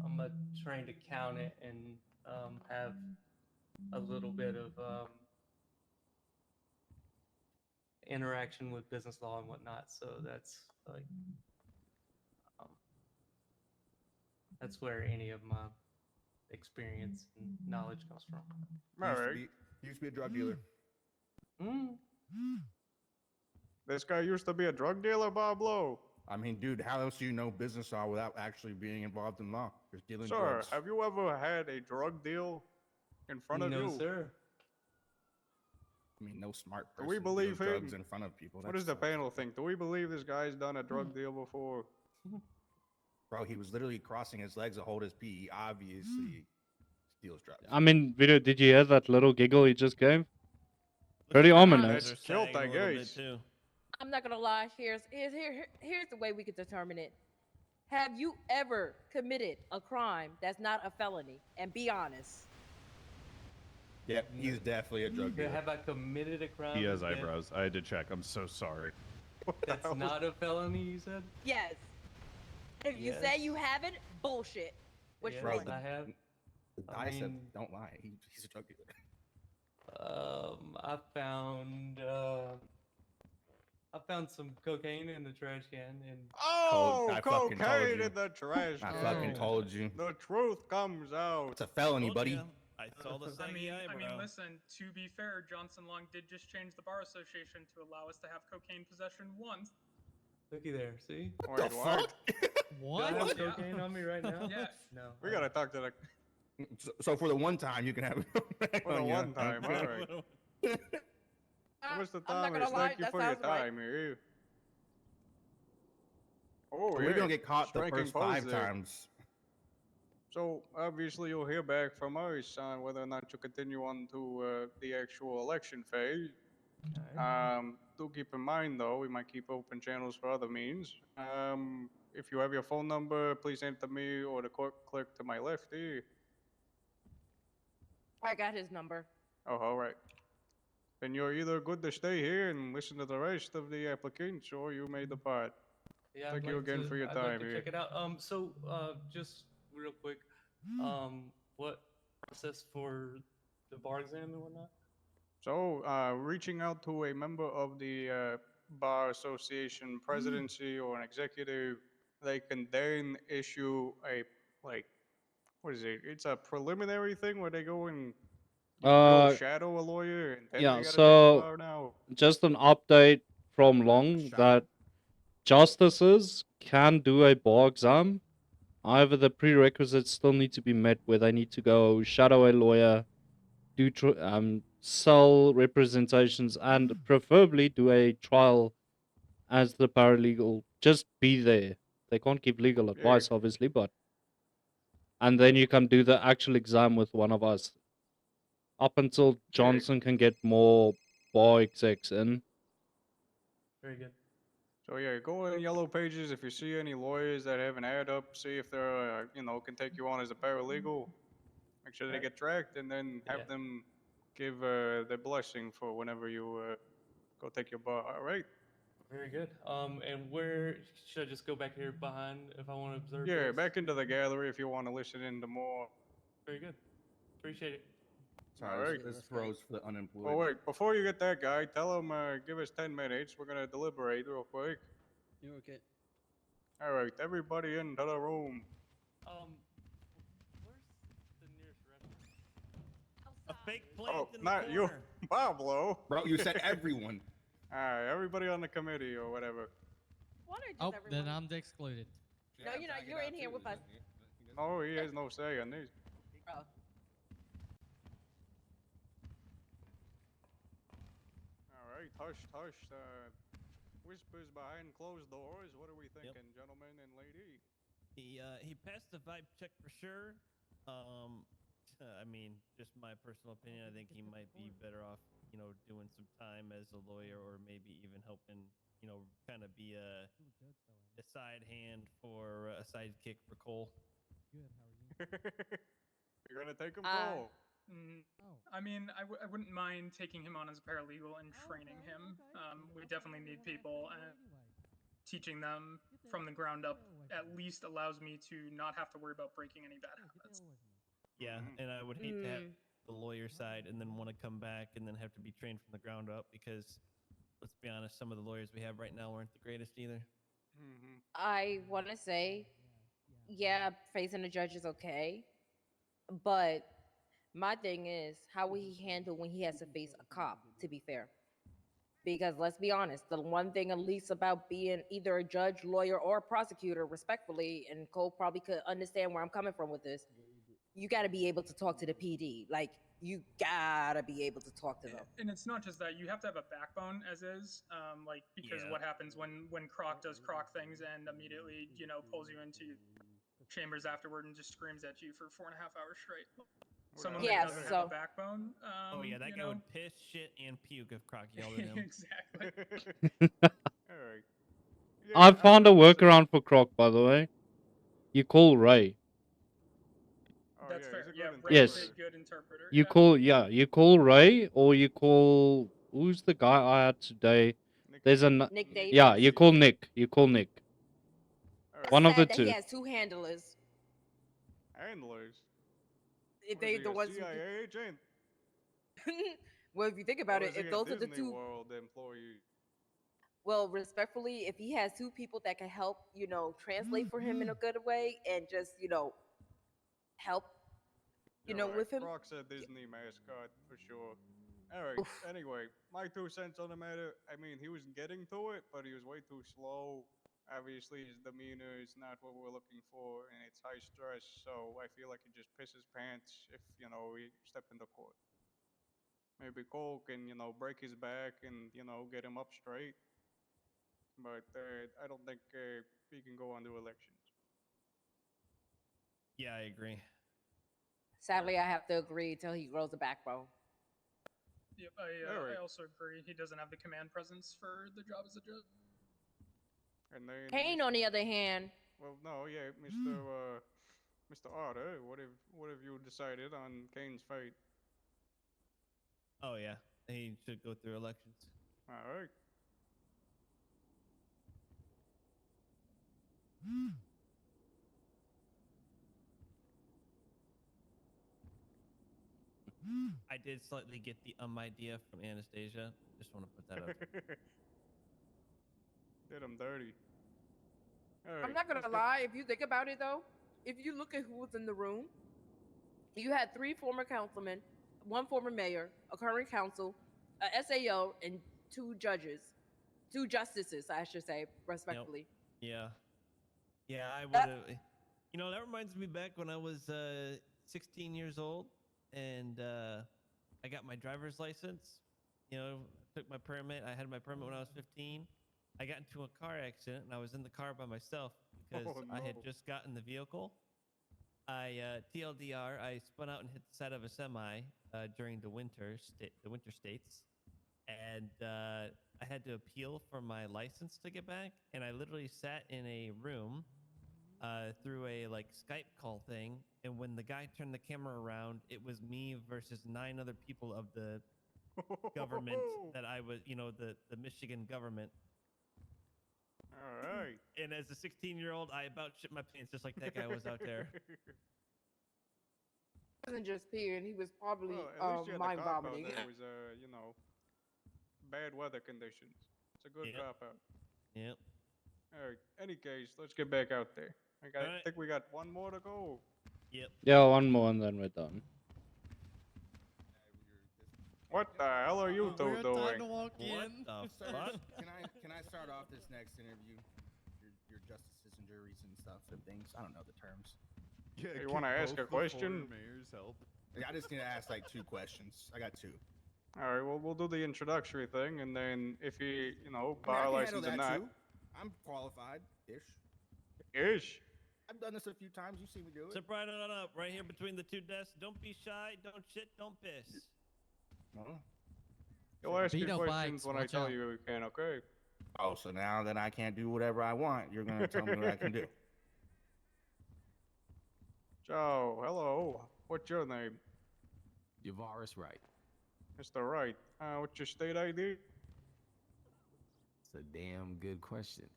I'm a trained accountant and have a little bit of interaction with business law and whatnot. So that's like that's where any of my experience and knowledge comes from. All right. He used to be a drug dealer. This guy used to be a drug dealer, Pablo. I mean, dude, how else do you know business law without actually being involved in law? Just dealing Sir, drugs. have you ever had a drug deal in front of no, you? sir. I mean, no smart Do person we believe deals drugs him? in front of people. What That does the sucks. panel think? Do we believe this guy's done a drug deal before? Bro, he was literally crossing his legs to hold his pee. He obviously steals drugs. I mean, Vito, did you hear that little giggle he just gave? Looks Pretty like our ominous. eyes are That's killed, sagging I a little bit, guess. too. I'm not gonna lie. Here's the way we could determine it. Have you ever committed a crime that's not a felony? And be honest. Yep, he's definitely a drug dealer. Have I committed a crime? He has that- eyebrows. I had to check. I'm so sorry. That's not a felony, you said? Yes. If you say you Yes. haven't, bullshit. Which Yes, one? I have. The I guy said, mean- don't lie. He's a drug dealer. I found some cocaine in the trash can, and Oh, I fucking told cocaine you. in the trash I can. fucking told you. The truth comes out. It's a felony, Told buddy. ya. I saw the saggy eyebrow. Listen, to be fair, Johnson Long did just change the Bar Association to allow us to have cocaine possession once. looky there. See? Wait, what? Do I have Yeah. cocaine on me right now? Yes. No. We gotta talk to the So for the one time, you can have it. for the on ya. one time. All right. Mr. I'm not Thomas, gonna lie, thank you that for your sounds right. time here. Oh, We're yeah. gonna get caught the striking first pose 5 there. times. So obviously you'll hear back from us on whether or not you continue on to the actual election phase. Do keep in mind though, we might keep open channels for other means. If you have your phone number, please send it to me or the clerk to my left here. I got his number. Oh, all right. Then you're either good to stay here and listen to the rest of the applicants, or you may depart. Yeah, Thank I'd you like again to- for your I'd time like to here. check it out. Just real quick, what process for the bar exam and whatnot? So, reaching out to a member of the Bar Association presidency or an executive, they can then issue a, like, what is it? It's a preliminary thing where they go and you go shadow a lawyer and then yeah, they gotta take the so- bar now. Just an update from Long that justices can do a bar exam. However, the prerequisites still need to be met where they need to go shadow a lawyer, do sell representations, and preferably do a trial as the paralegal. Just be there. They can't give legal advice, obviously, but. And then you can do the actual exam with one of us. Up until Johnson can get more bar execs in. Very good. So yeah, go in Yellow Pages if you see any lawyers that have an ad up. See if they're, can take you on as a paralegal. Make sure they Right. get tracked, and then have Yeah. them give their blessing for whenever you go take your bar. All right. Very good. And where should I just go back here behind if I want to observe? Yeah, this? back into the gallery if you want to listen in to more. Very good. Appreciate it. Sorry, Alright. this throws for the unemployed. Oh wait, before you get that guy, tell him give us 10 minutes. We're gonna deliberate real quick. You're okay. All right, everybody into the room. Where's the nearest restaurant? A fake plant Oh, in the not you, corner. Pablo. Bro, you said everyone. All right, everybody on the committee or whatever. Why not just Oh, then everyone? I'm excluded. No, you're not. You're in here with us. Oh, he has no say on this. Oh. All right, hush, hush. Whispers behind closed doors. What are we thinking, gentlemen and lady? He passed the vibe check for sure. I mean, just my personal opinion. I think he might be better off, doing some time as a lawyer, or maybe even helping, kind of be a side hand for a sidekick for Cole. Good. How are you? You're gonna take him, Uh, Cole. Oh. I mean, I wouldn't mind taking him on as a paralegal and training him. We definitely need people, and teaching them from the ground up at least allows me to not have to worry about breaking any bad habits. Yeah, and I would hate to have the lawyer side and then want to come back and then have to be trained from the ground up because, let's be honest, some of the lawyers we have right now aren't the greatest either. I want to say, yeah, facing a judge is okay, but my thing is, how will he handle when he has to face a cop? To be fair, Because let's be honest, the one thing at least about being either a judge, lawyer, or a prosecutor, respectfully, and Cole probably could understand where I'm coming from with this, you got to be able to talk to the PD. Like, you gotta be able to talk to them. And it's not just that, you have to have a backbone as is, like, because Yeah. what happens when Croc does Croc things and immediately, pulls you into chambers afterward and just screams at you for 4.5 hours straight. Someone Yeah, that doesn't have so- a backbone. Oh yeah, that guy would piss, shit, and puke if Croc yelled at him. Exactly. All right. I found a workaround for Croc, by the way. You call Ray. Oh, That's yeah, fair. he's a Yeah, good Ray's Yes. a good interpreter. You call Ray, or you call who's the guy I had today? There's a Nick Davis. yeah. You call Nick. You call Nick. All right. One of the Sad that he two. has two handlers. Handlers. If What they is he, the a ones CIA agent? well, if you think about Or it, is he if a those are the Disney two, World employee? well, respectfully, if he has two people that can help, translate for him in a good way and just, help, Alright, with him. Croc's a Disney mascot for sure. Alright, anyway, my 2 cents on the matter. I mean, he was getting to it, but he was way too slow. Obviously, his demeanor is not what we're looking for, and it's high stress, so I feel like he just pisses pants if, we step into court. Maybe Cole can, break his back and, get him up straight. But I don't think he can go on to elections. Yeah, I agree. Sadly, I have to agree until he grows a backbone. Yep, Alright. I also agree. He doesn't have the command presence for the job as a judge. And then Kane, on the other hand, well, no, yeah, Mr. Otter, what have you decided on Kane's fate? Oh yeah, he should go through elections. All right. I did slightly get the idea from Anastasia. Just want to put that out there. Did him dirty. All I'm right, not gonna let's lie. If you think about it, though, if you look at who was in the room, you had 3 former councilmen, 1 former mayor, a current council, a SAO, and 2 judges, 2 justices, I should say, respectfully. Yeah. Yeah, I would have. That reminds me back when I was 16 years old and I got my driver's license. Took my permit. I had my permit when I was 15. I got into a car accident and I was in the car by myself because I had no. just gotten the vehicle. TLDR, I spun out and hit the side of a semi during the winter states, and I had to appeal for my license to get back. And I literally sat in a room through a Skype call thing, and when the guy turned the camera around, it was me versus 9 other people of the government that I was, the Michigan government. All right. And as a 16-year-old, I about shit my pants just like that guy was out there. He wasn't just peeing; he was probably Well, at least you had mind the cop out vomiting. there. It was bad weather conditions. It's a good Yep. cop out. Yep. All right. Any case, let's get back out there. I Alright. think we got 1 more to go. Yep. Yeah, one more and then we're done. What the hell are you two doing? What the fuck? Can I start off this next interview? Your justices and juries and stuff and things. I don't know the terms. Yeah, You can wanna ask both a the question? former mayors help? I just need to ask 2 questions. I got 2. All right. Well, we'll do the introductory thing, and then if he, I mean, bar I can handle license or that not, too. I'm qualified ish. ish. I've done this a few times. You've seen me do it. Step right on up, right here between the 2 desks. Don't be shy. Don't shit. Don't piss. Oh. You'll ask your Speedo questions bikes, when I watch tell out. you you can. Okay. Oh, so now that I can't do whatever I want, you're gonna tell me what I can do. Joe, hello. What's your name? Yavaris Wright. Mr. Wright. What's your state ID? It's a damn good question.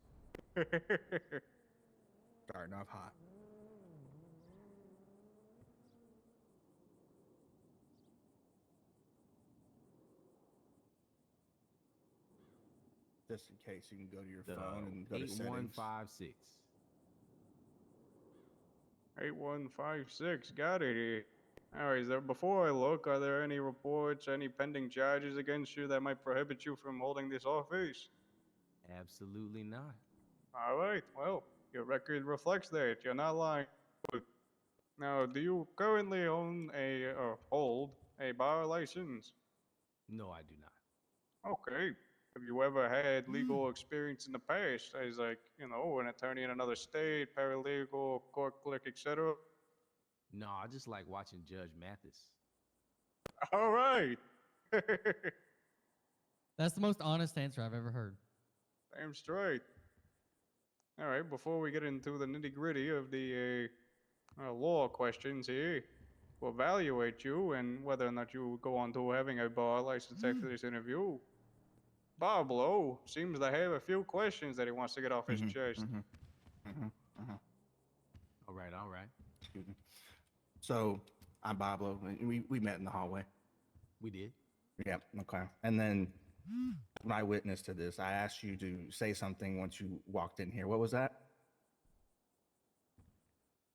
Starting off hot. Just in case, you can go to your phone and go to settings. 8156. 8156. Got it here. Alright, before I look, are there any reports, any pending charges against you that might prohibit you from holding this office? Absolutely not. Alright, well, your record reflects that. You're not lying. Now, do you currently own or hold a bar license? No, I do not. Okay. Have you ever had legal experience in the past as, like, an attorney in another state, paralegal, court clerk, etc.? No, I just like watching Judge Mathis. All right. That's the most honest answer I've ever heard. Damn straight. All right, before we get into the nitty gritty of the law questions here, we'll evaluate you and whether or not you go on to having a bar license after this interview. Pablo seems to have a few questions that he wants to get off his chest. All right, all right. Excuse me. So I'm Pablo. We met in the hallway. We did. Yeah. Okay. And then when I witnessed to this, I asked you to say something once you walked in here. What was that?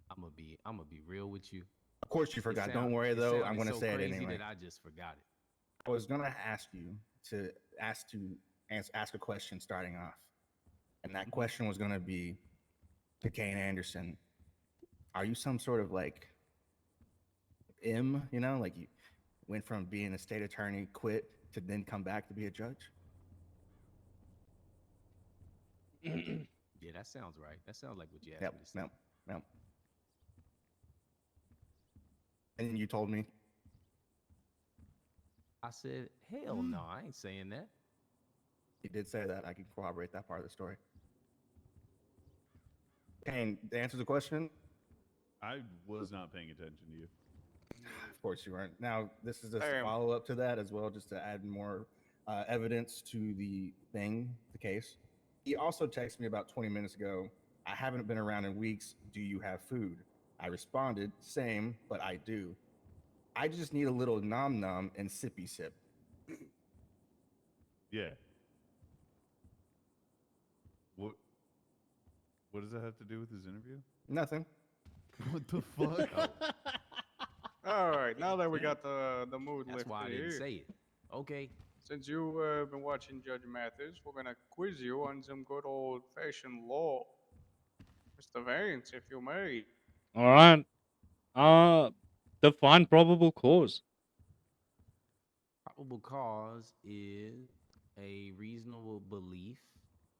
I'm gonna be real with you. Of course you forgot. Don't worry though. I'm gonna say it crazy anyway. that I just forgot it. I was gonna ask you to ask a question starting off, and that question was gonna be to Kane Anderson. Are you some sort of like like you went from being a state attorney, quit to then come back to be a judge? Yeah, that sounds right. That sounds like what you asked me to say. Yep. And then you told me. I said, hell no, I ain't saying that. You did say that. I can corroborate that part of the story. Kane, to answer the question, I was not paying attention to you. of course you weren't. Now, this is just a Damn. follow-up to that as well, just to add more evidence to the case. He also texted me about 20 minutes ago, I haven't been around in weeks. Do you have food? I responded, same, but I do. I just need a little nom-nom and sippy sip. Yeah. What does that have to do with his interview? Nothing. What the fuck? All right, now that we got the mood That's lifted why I here, didn't say it. Okay. since you've been watching Judge Mathis, we're gonna quiz you on some good old-fashioned law. Mr. Vance, if you may. All right. Define probable cause. Probable cause is a reasonable belief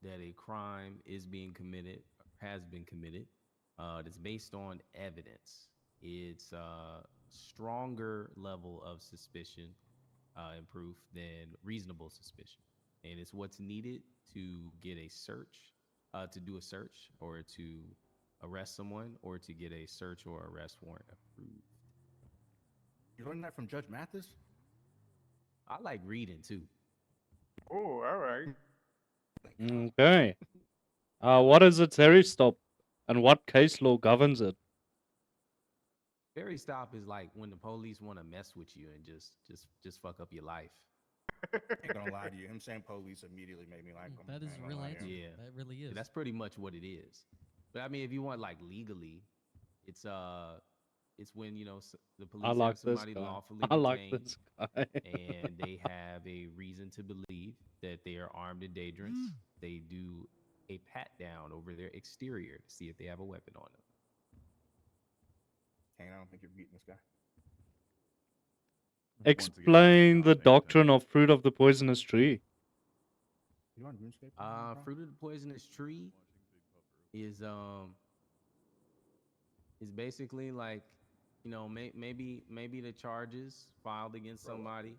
that a crime is being committed, has been committed. That's based on evidence. It's a stronger level of suspicion and proof than reasonable suspicion. And it's what's needed to get a search, to do a search or to arrest someone or to get a search or arrest warrant approved. You learned that from Judge Mathis? I like reading too. Oh, all right. Okay. What is a Terry stop, and what case law governs it? Ferry stop is like when the police want to mess with you and just fuck up your life. Ain't gonna lie to you. Him saying police immediately made me like him. That is I ain't a gonna real lie to answer. you. Yeah. That really is. That's pretty much what it is. But I mean, if you want like legally, it's when the police I have like this somebody guy. lawfully I like detained this guy. and they have a reason to believe that they are armed and dangerous. They do a pat down over their exterior to see if they have a weapon on them. Kane, I don't think you're beating this guy. Once again, Explain not the paying doctrine attention. of fruit of the poisonous tree. You on RuneScape? Fruit of the poisonous tree is basically like, maybe the charges filed against somebody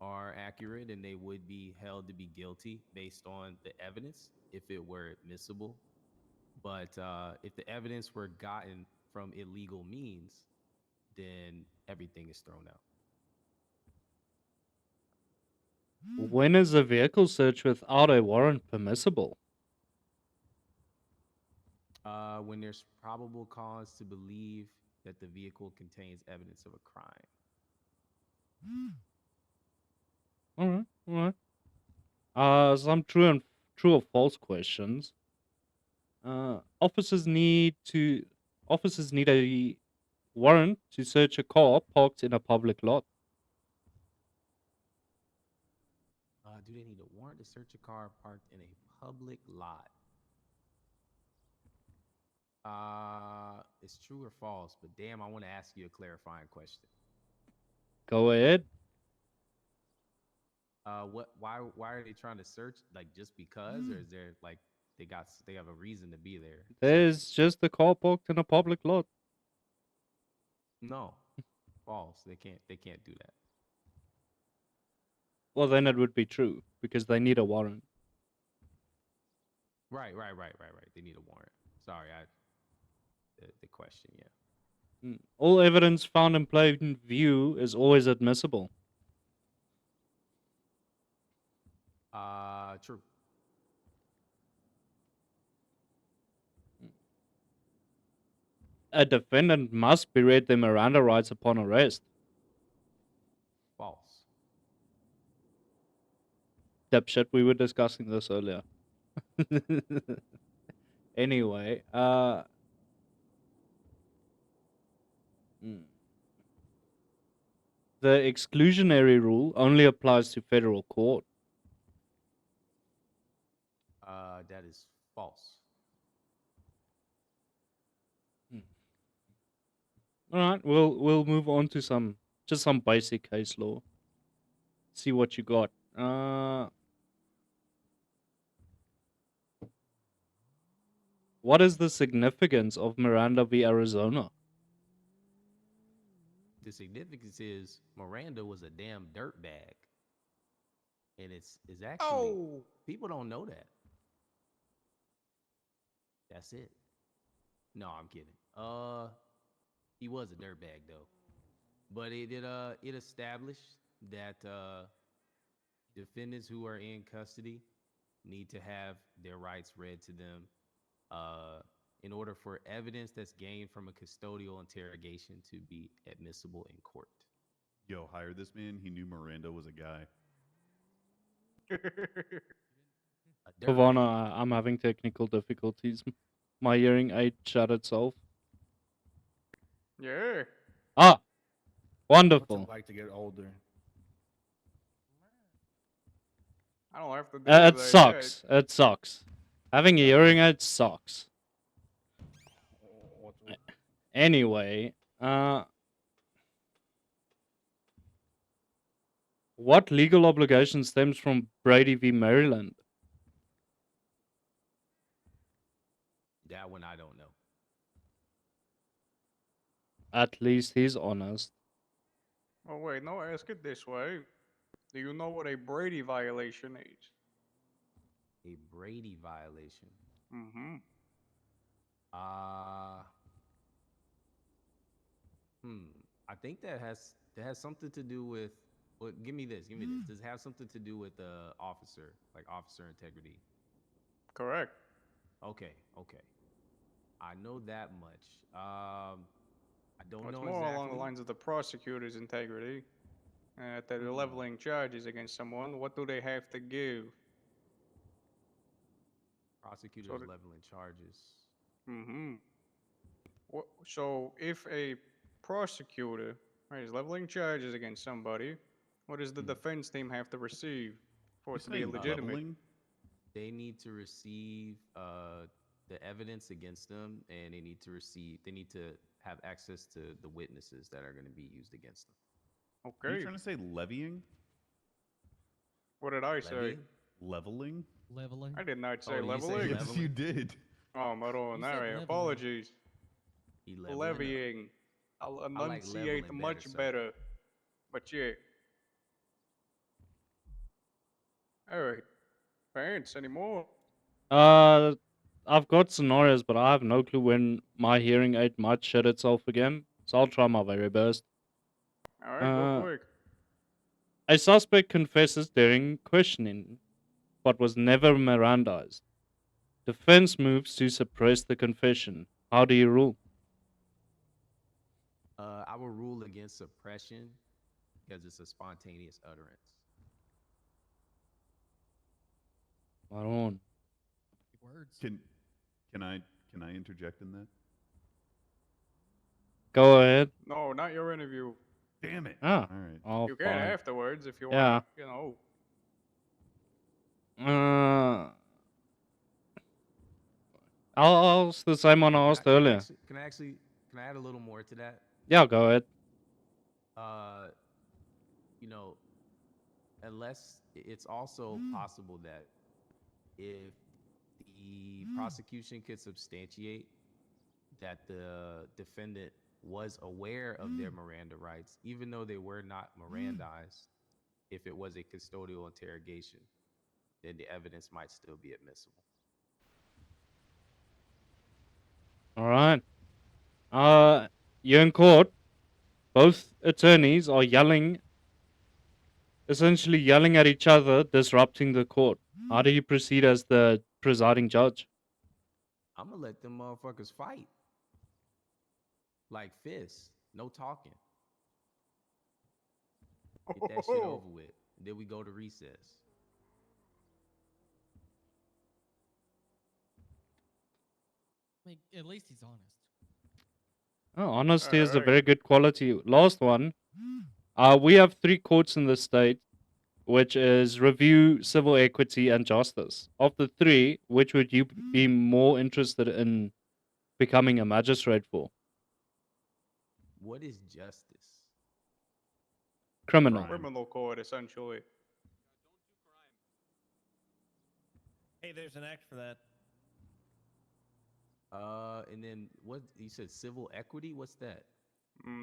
are accurate and they would be held to be guilty based on the evidence if it were admissible. But if the evidence were gotten from illegal means, then everything is thrown out. When is a vehicle search without a warrant permissible? When there's probable cause to believe that the vehicle contains evidence of a crime. All right. Some true or false questions. Officers need a warrant to search a car parked in a public lot. Do they need a warrant to search a car parked in a public lot? It's true or false, but damn, I want to ask you a clarifying question. Go ahead. Why are they trying to search? Like just because, or is there like they have a reason to be there? There's just a car parked in a public lot. No, false. They can't do that. Well, then it would be true because they need a warrant. Right. They need a warrant. Sorry, the question, yeah. All evidence found in plain view is always admissible. True. A defendant must be read their Miranda rights upon arrest. False. Dipshit, we were discussing this earlier. Anyway, the exclusionary rule only applies to federal court. That is false. All right, we'll move on to some basic case law. See what you got. What is the significance of Miranda v. Arizona? The significance is Miranda was a damn dirtbag, and it's actually people don't know that. That's it. No, I'm kidding. He was a dirtbag though, but it established that defendants who are in custody need to have their rights read to them in order for evidence that's gained from a custodial interrogation to be admissible in court. Yo, hire this man. He knew Miranda was a guy. Pavana, I'm having technical difficulties. My hearing aid shut itself. Yeah. Ah, What's wonderful. it like to get older? I don't have to deal with It that sucks. It sucks. Having a hearing aid sucks. Anyway, what legal obligation stems from Brady v. Maryland? That one I don't know. At least he's honest. Oh wait, no, ask it this way. Do you know what a Brady violation is? A Brady violation. Mm-hmm. I think that has something to do with. Well, give me this. Does it have something to do with officer integrity? Correct. Okay. I know that much. I don't It's know more exactly. along the lines of the prosecutor's integrity. That they're leveling charges against someone. What do they have to give? Prosecutors leveling charges. Mm-hmm. So if a prosecutor is leveling charges against somebody, what does the defense team have to receive for it to be legitimate? Leveling? They need to receive the evidence against them, and they need to have access to the witnesses that are going to be used against them. Are Okay. you trying to say levying? What did I say? Levying? Leveling? Leveling. I did not say Oh, did you say leveling. Yes, leveling? you did. Oh, You said Maronari, leveling. apologies. He leveling up. Levying. I'll like enunciate leveling much better, sir. better. But yeah. Alright. Parents, anymore? I've got scenarios, but I have no clue when my hearing aid might shut itself again. So I'll try my very best. Alright, go quick. A suspect confesses during questioning, but was never Mirandized. Defense moves to suppress the confession. How do you rule? I will rule against suppression because it's a spontaneous utterance. Maroon. Words. Can I interject in that? Go ahead. No, not your interview. Damn it. Ah. All right. Oh, You can fine. afterwards if you Yeah. want. You know. I'll ask the same one I asked earlier. Can I add a little more to that? Yeah, go ahead. You know, unless it's also possible that if the prosecution could substantiate that the defendant was aware of their Miranda rights, even though they were not Mirandized, if it was a custodial interrogation, then the evidence might still be admissible. All right. You're in court. Both attorneys are essentially yelling at each other, disrupting the court. How do you proceed as the presiding judge? I'm gonna let them motherfuckers fight. Like fists, no talking. Get that shit over with. Then we go to recess. Like, at least he's honest. Oh, honesty is a Alright. very good quality. Last one. We have 3 courts in the state, which is review, civil equity, and justice. Of the 3, which would you be more interested in becoming a magistrate for? What is justice? Criminal. Criminal court, essentially. Hey, there's an act for that. And then what you said, civil equity? What's that?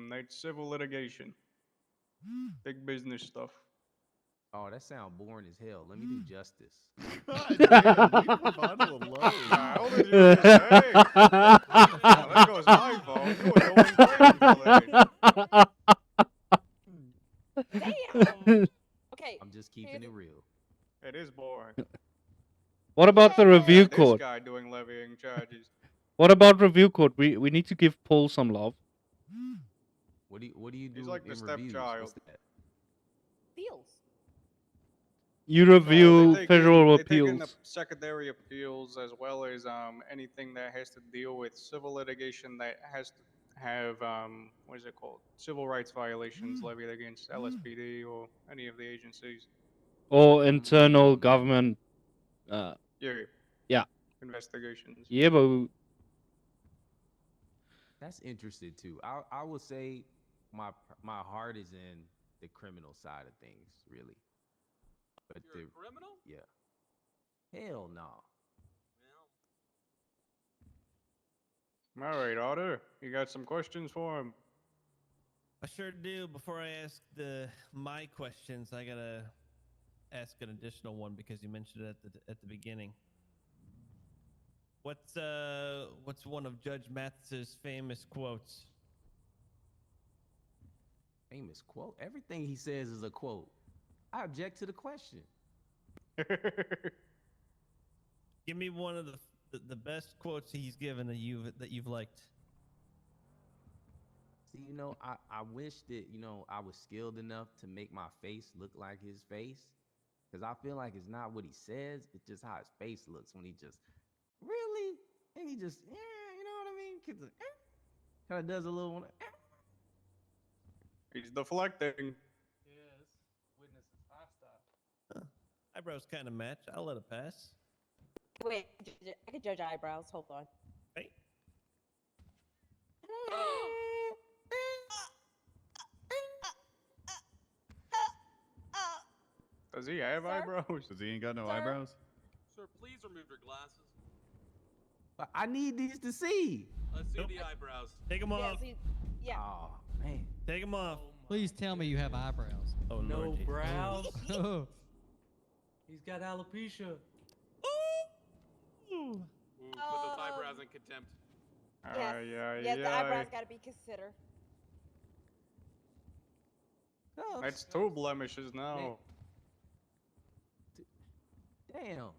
That's civil litigation. Big business stuff. Oh, that sounds boring as hell. Let me do justice. God damn, leave Pavano alone. How did you say? Oh, there goes my phone. You were going crazy today. Damn. Okay. I'm just keeping it real. It is boring. What about the review This court? guy doing levying charges. What about review court? We need to give Paul some love. What do you do He's like the in reviews? stepchild. What's that? Appeals. You They review take federal in, they take in the appeals. secondary appeals as well as anything that has to deal with civil litigation that has to have what is it called? Civil rights violations levied against LSPD or any of the agencies. Or internal government. Yeah. Yeah. Investigations. Yeah, but That's interesting too. I would say my heart is in the criminal side of things, really. But You're a criminal? Yeah. Hell no. All right, Otter. You got some questions for him? I sure do. Before I ask my questions, I gotta ask an additional one because you mentioned it at the beginning. What's one of Judge Mathis's famous quotes? Famous quote. Everything he says is a quote. I object to the question. Give me one of the best quotes he's given that you've liked. See, I wish that, I was skilled enough to make my face look like his face. Because I feel like it's not what he says, it's just how his face looks when he just, really? And he just, yeah, you know what I mean? Kind of does a little one. He's deflecting. Yes. Witnesses hostile. Eyebrows kind of match. I'll let it pass. Wait, I can judge eyebrows. Hold on. Hey. Does he have Sir? eyebrows? Does he ain't got no Sir? eyebrows? Sir, please remove your glasses. I need these to see. Let's see Nope. the eyebrows. Take them Yeah, off. see, yeah. Oh, man. Take them off. Please tell me you have eyebrows. Oh, No Lord Jesus. brows. Oh, He's got alopecia. Ooh, put those eyebrows in contempt. Yes. Yes, the eyebrows got to be considered. Oh, That's 2 blemishes now. damn.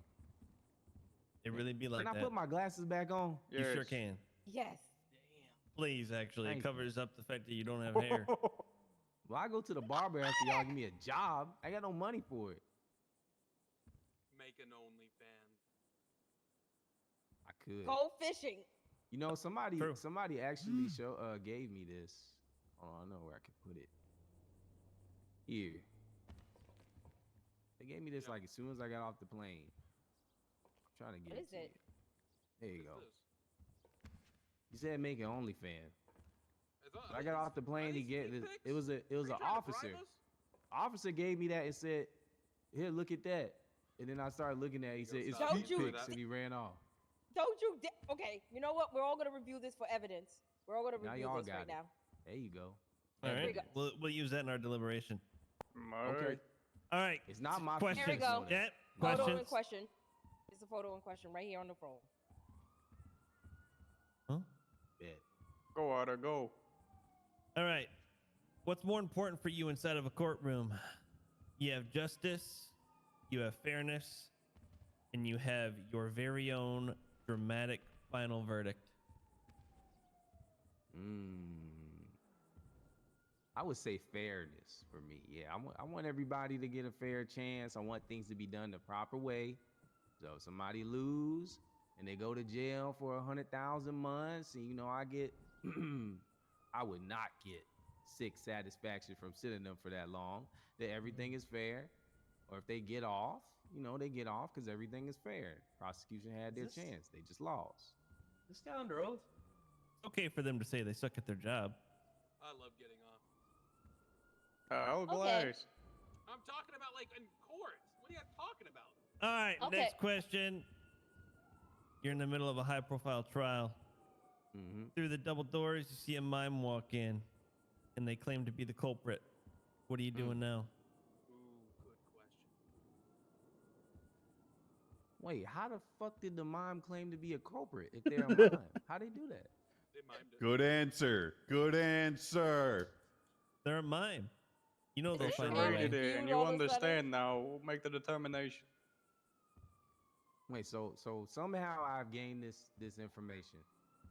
It really be like Can I that. put my glasses back on? You sure Yes. can. Yes. Please, actually, Thank it you. covers up the fact that you don't have hair. Well, I go to the barber after y'all give me a job. I got no money for it. Make an OnlyFans. I could. Go fishing. You know, somebody True. actually gave me this. Oh, I know where I can put it. Here. They gave me this like as soon as I got off the plane. I'm trying to get What it is to it? you. There you go. What's this? He said make an OnlyFans. It's- When I got off the plane, he gave this. It was an Are you trying to officer. bribe us? Officer gave me that and said, "Here, look at that." And then I started looking at it. He said, "It's Don't feet you pics," that. and he ran off. Don't you? Okay, you know what? We're all gonna review this for evidence. We're all gonna Now review y'all this got right it. now. There you go. All right. we go. We'll use that in our deliberation. Okay. All right. It's not my Question. Here we go. Yeah. Photo Questions. in question. It's a photo in question right here on the phone. Huh? Bet. Go, Otter, go. All right. What's more important for you inside of a courtroom? You have justice, you have fairness, and you have your very own dramatic final verdict. I would say fairness for me. Yeah, I want everybody to get a fair chance. I want things to be done the proper way. So if somebody lose and they go to jail for 100,000 months, and you know I get, I would not get sick satisfaction from sitting them for that long. That everything is fair, or if they get off, you know they get off because everything is fair. Prosecution had their chance. They just lost. This guy under oath. It's okay for them to say they suck at their job. I love getting off. Glass. I'm talking about like in court. What are you guys talking about? All right. Okay. Next question. You're in the middle of a high-profile trial. Through the double doors, you see a mime walk in, and they claim to be the culprit. What are you doing now? Ooh, good question. Wait, how the fuck did the mime claim to be a culprit if they're a mime? How they do that? They mimed it. Good answer. Good answer. They're a mime. You know they'll Is it find true? a Rated way. it, and Viewed you all of a sudden? understand now. We'll make the determination. Wait, so somehow I've gained this information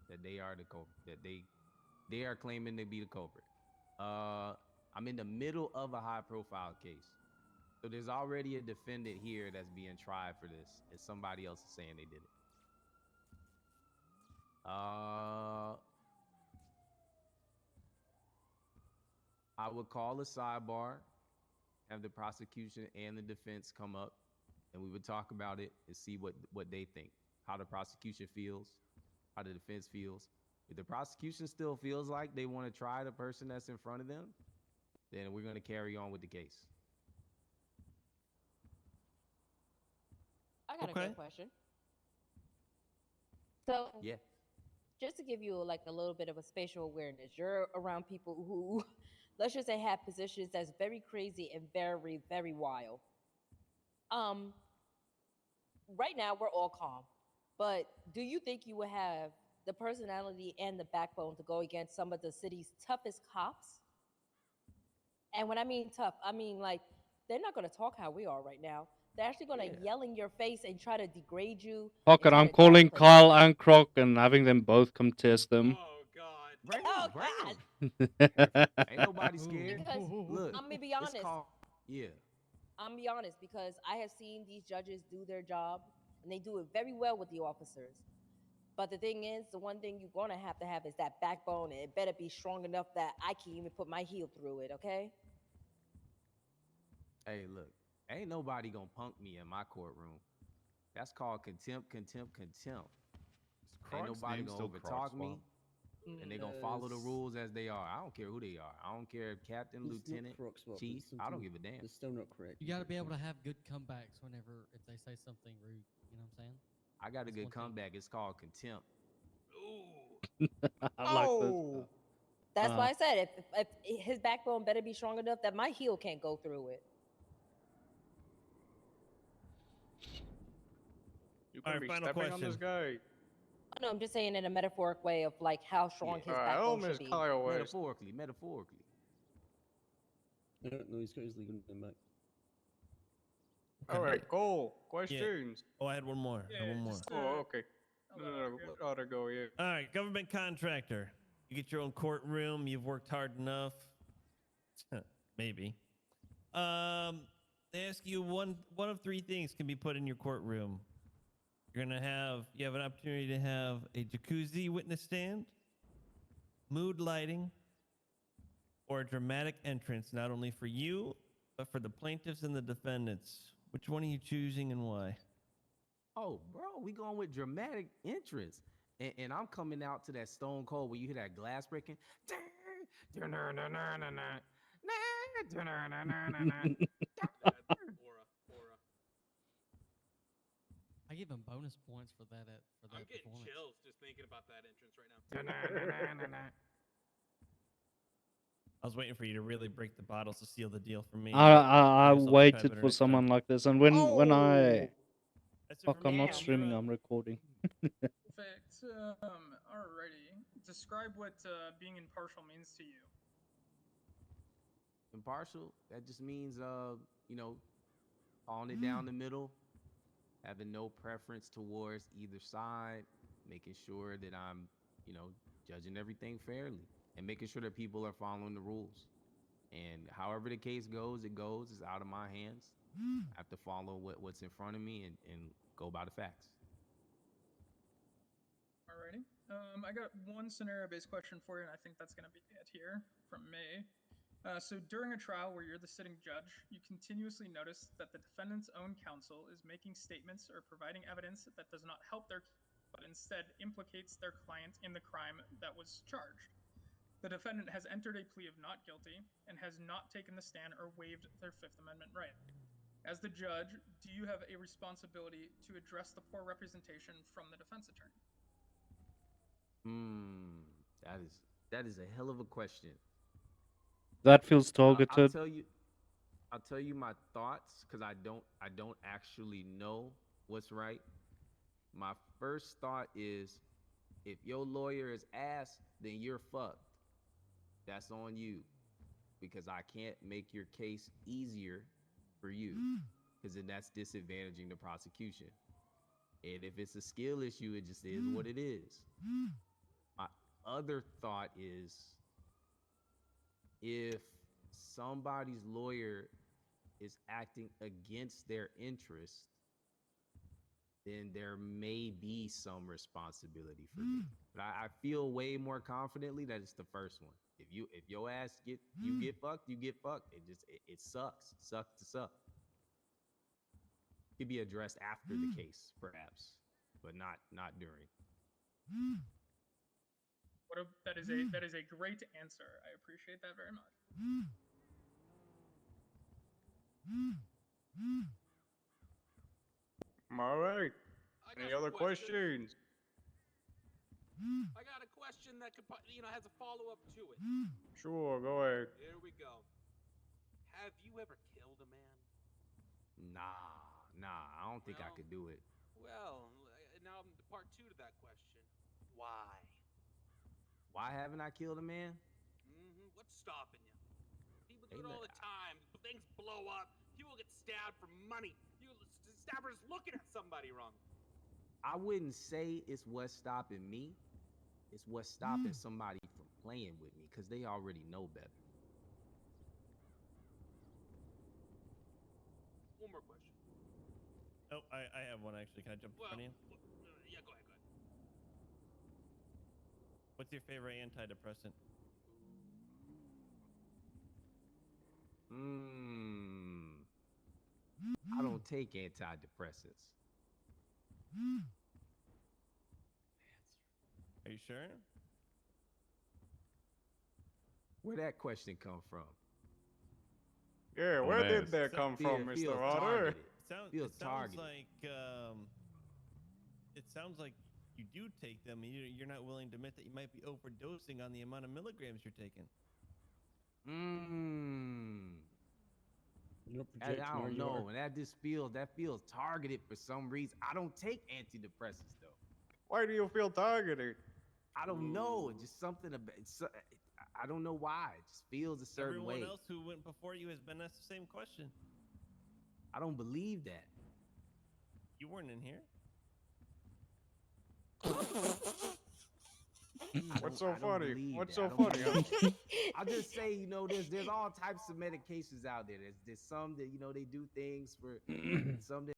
that they are the culprit. That they are claiming to be the culprit. I'm in the middle of a high-profile case, so there's already a defendant here that's being tried for this, and somebody else is saying they did it. I would call a sidebar, have the prosecution and the defense come up, and we would talk about it and see what they think, how the prosecution feels, how the defense feels. If the prosecution still feels like they want to try the person that's in front of them, then we're going to carry on with the case. I got a Okay. good question. So, Yeah. just to give you like a little bit of a spatial awareness, you're around people who, let's just say, have positions that's very crazy and very, very wild. Right now we're all calm, but do you think you would have the personality and the backbone to go against some of the city's toughest cops? And when I mean tough, I mean like they're not going to talk how we are right now. They're actually going to yell in your face and try to degrade you. Fuck and it, try I'm to calling downplay you. Kyle and Croc and having them both come test them. Oh God. Bring Oh, them. God. Ain't nobody scared. Because Look, I'm gonna be it's honest. called, yeah. I'm gonna be honest because I have seen these judges do their job and they do it very well with the officers. But the thing is, the one thing you're gonna have is that backbone, and it better be strong enough that I can even put my heel through it. Okay? Hey, look, ain't nobody gonna punk me in my courtroom. That's called contempt. Is Ain't Croc's nobody name gonna still overtalk me, Crocswap? and they gonna follow the rules as they are. I don't care who they are. I don't care if captain, It's not lieutenant, Crocswap, chief. it's I don't something- give a damn. It's still not correct. You got to be able to have good comebacks whenever if they say something rude. You know what I'm saying? I got a That's good one thing. comeback. It's called contempt. Ooh. I like this. Oh, That's why I said if his backbone better be strong enough that my heel can't go through it. you All can right, be final stepping on this question. guy. Oh, no, I'm just saying in a metaphoric way of like how strong Yeah. his I backbone should miss be. Kyle West. Metaphorically. I don't know. He's got his legal name back. All right, Cole. Questions. Oh, I had one more. I had one more. just, Oh, okay. I'll No, let no, Otter no. go. Let Otter go. Yeah. All right, government contractor. You get your own courtroom. You've worked hard enough. Maybe. They ask you one of three things can be put in your courtroom: You have an opportunity to have a jacuzzi witness stand, mood lighting, or a dramatic entrance, not only for you, but for the plaintiffs and the defendants. Which one are you choosing and why? Oh, bro, we going with dramatic entrance. And I'm coming out to that Stone Cold where you hear that glass breaking. Aura. I give him bonus points for that I'm getting performance. chills just thinking about that entrance right now. I was waiting for you to really break the bottles to seal the deal for me. I Myself to try waited better for next time. someone like this, and when I That's it fuck, for I'm me. not I'm streaming, gonna- I'm recording. Perfect. Alrighty. Describe what being impartial means to you. Impartial, that just means, calling it down the middle, having no preference towards either side, making sure that I'm, judging everything fairly and making sure that people are following the rules. And however the case goes, it's out of my hands. I have to follow what's in front of me and go by the facts. Alrighty. I got one scenario-based question for you, and I think that's going to be it here from me. So during a trial where you're the sitting judge, you continuously notice that the defendant's own counsel is making statements or providing evidence that does not help their case, but instead implicates their client in the crime that was charged. The defendant has entered a plea of not guilty and has not taken the stand or waived their Fifth Amendment right. As the judge, do you have a responsibility to address the poor representation from the defense attorney? That is a hell of a question. That feels I'll targeted. tell you my thoughts because I don't actually know what's right. My first thought is, if your lawyer is ass, then you're fucked. That's on you, because I can't make your case easier for you, because then that's disadvantaging the prosecution. And if it's a skill issue, it just is what it is. My other thought is, if somebody's lawyer is acting against their interest, then there may be some responsibility for me. But I feel way more confidently that it's the first one. If your ass get fucked, you get fucked. It sucks. Sucks to suck. Could be addressed after the case, perhaps, but not during. That is a great answer. I appreciate that very much. All right. I got Any some other questions? I got a question that could, has a follow-up to it. Sure, go ahead. Here we go. Have you ever killed a man? Nah, I don't think I could do it. Well, now part two to that question. Why? Why haven't I killed a man? What's stopping you? People do it all the time. Things blow up. People get stabbed for money. Stabbers looking at somebody wrong. I wouldn't say it's what's stopping me. It's what's stopping somebody from playing with me, because they already know better. One more question. Oh, I have one actually. Can I jump in front of you? Yeah, go ahead. What's your favorite antidepressant? I don't take antidepressants. Are you sure? Where'd that question come from? Yeah, where did that come from, Feels Mr. Otter? targeted. It sounds targeted. like it sounds like you do take them. And you're not willing to admit that you might be overdosing on the amount of milligrams you're taking. I don't know, and that feels targeted for some reason. I don't take antidepressants though. Why do you feel targeted? I don't know. It's just something about. I don't know why. It just feels a certain way. Everyone else who went before you has been asked the same question. I don't believe that. You weren't in here. What's so funny? What's so I don't funny? believe that. I'll just say, there's all types of medications out there. There's some that they do things for, some that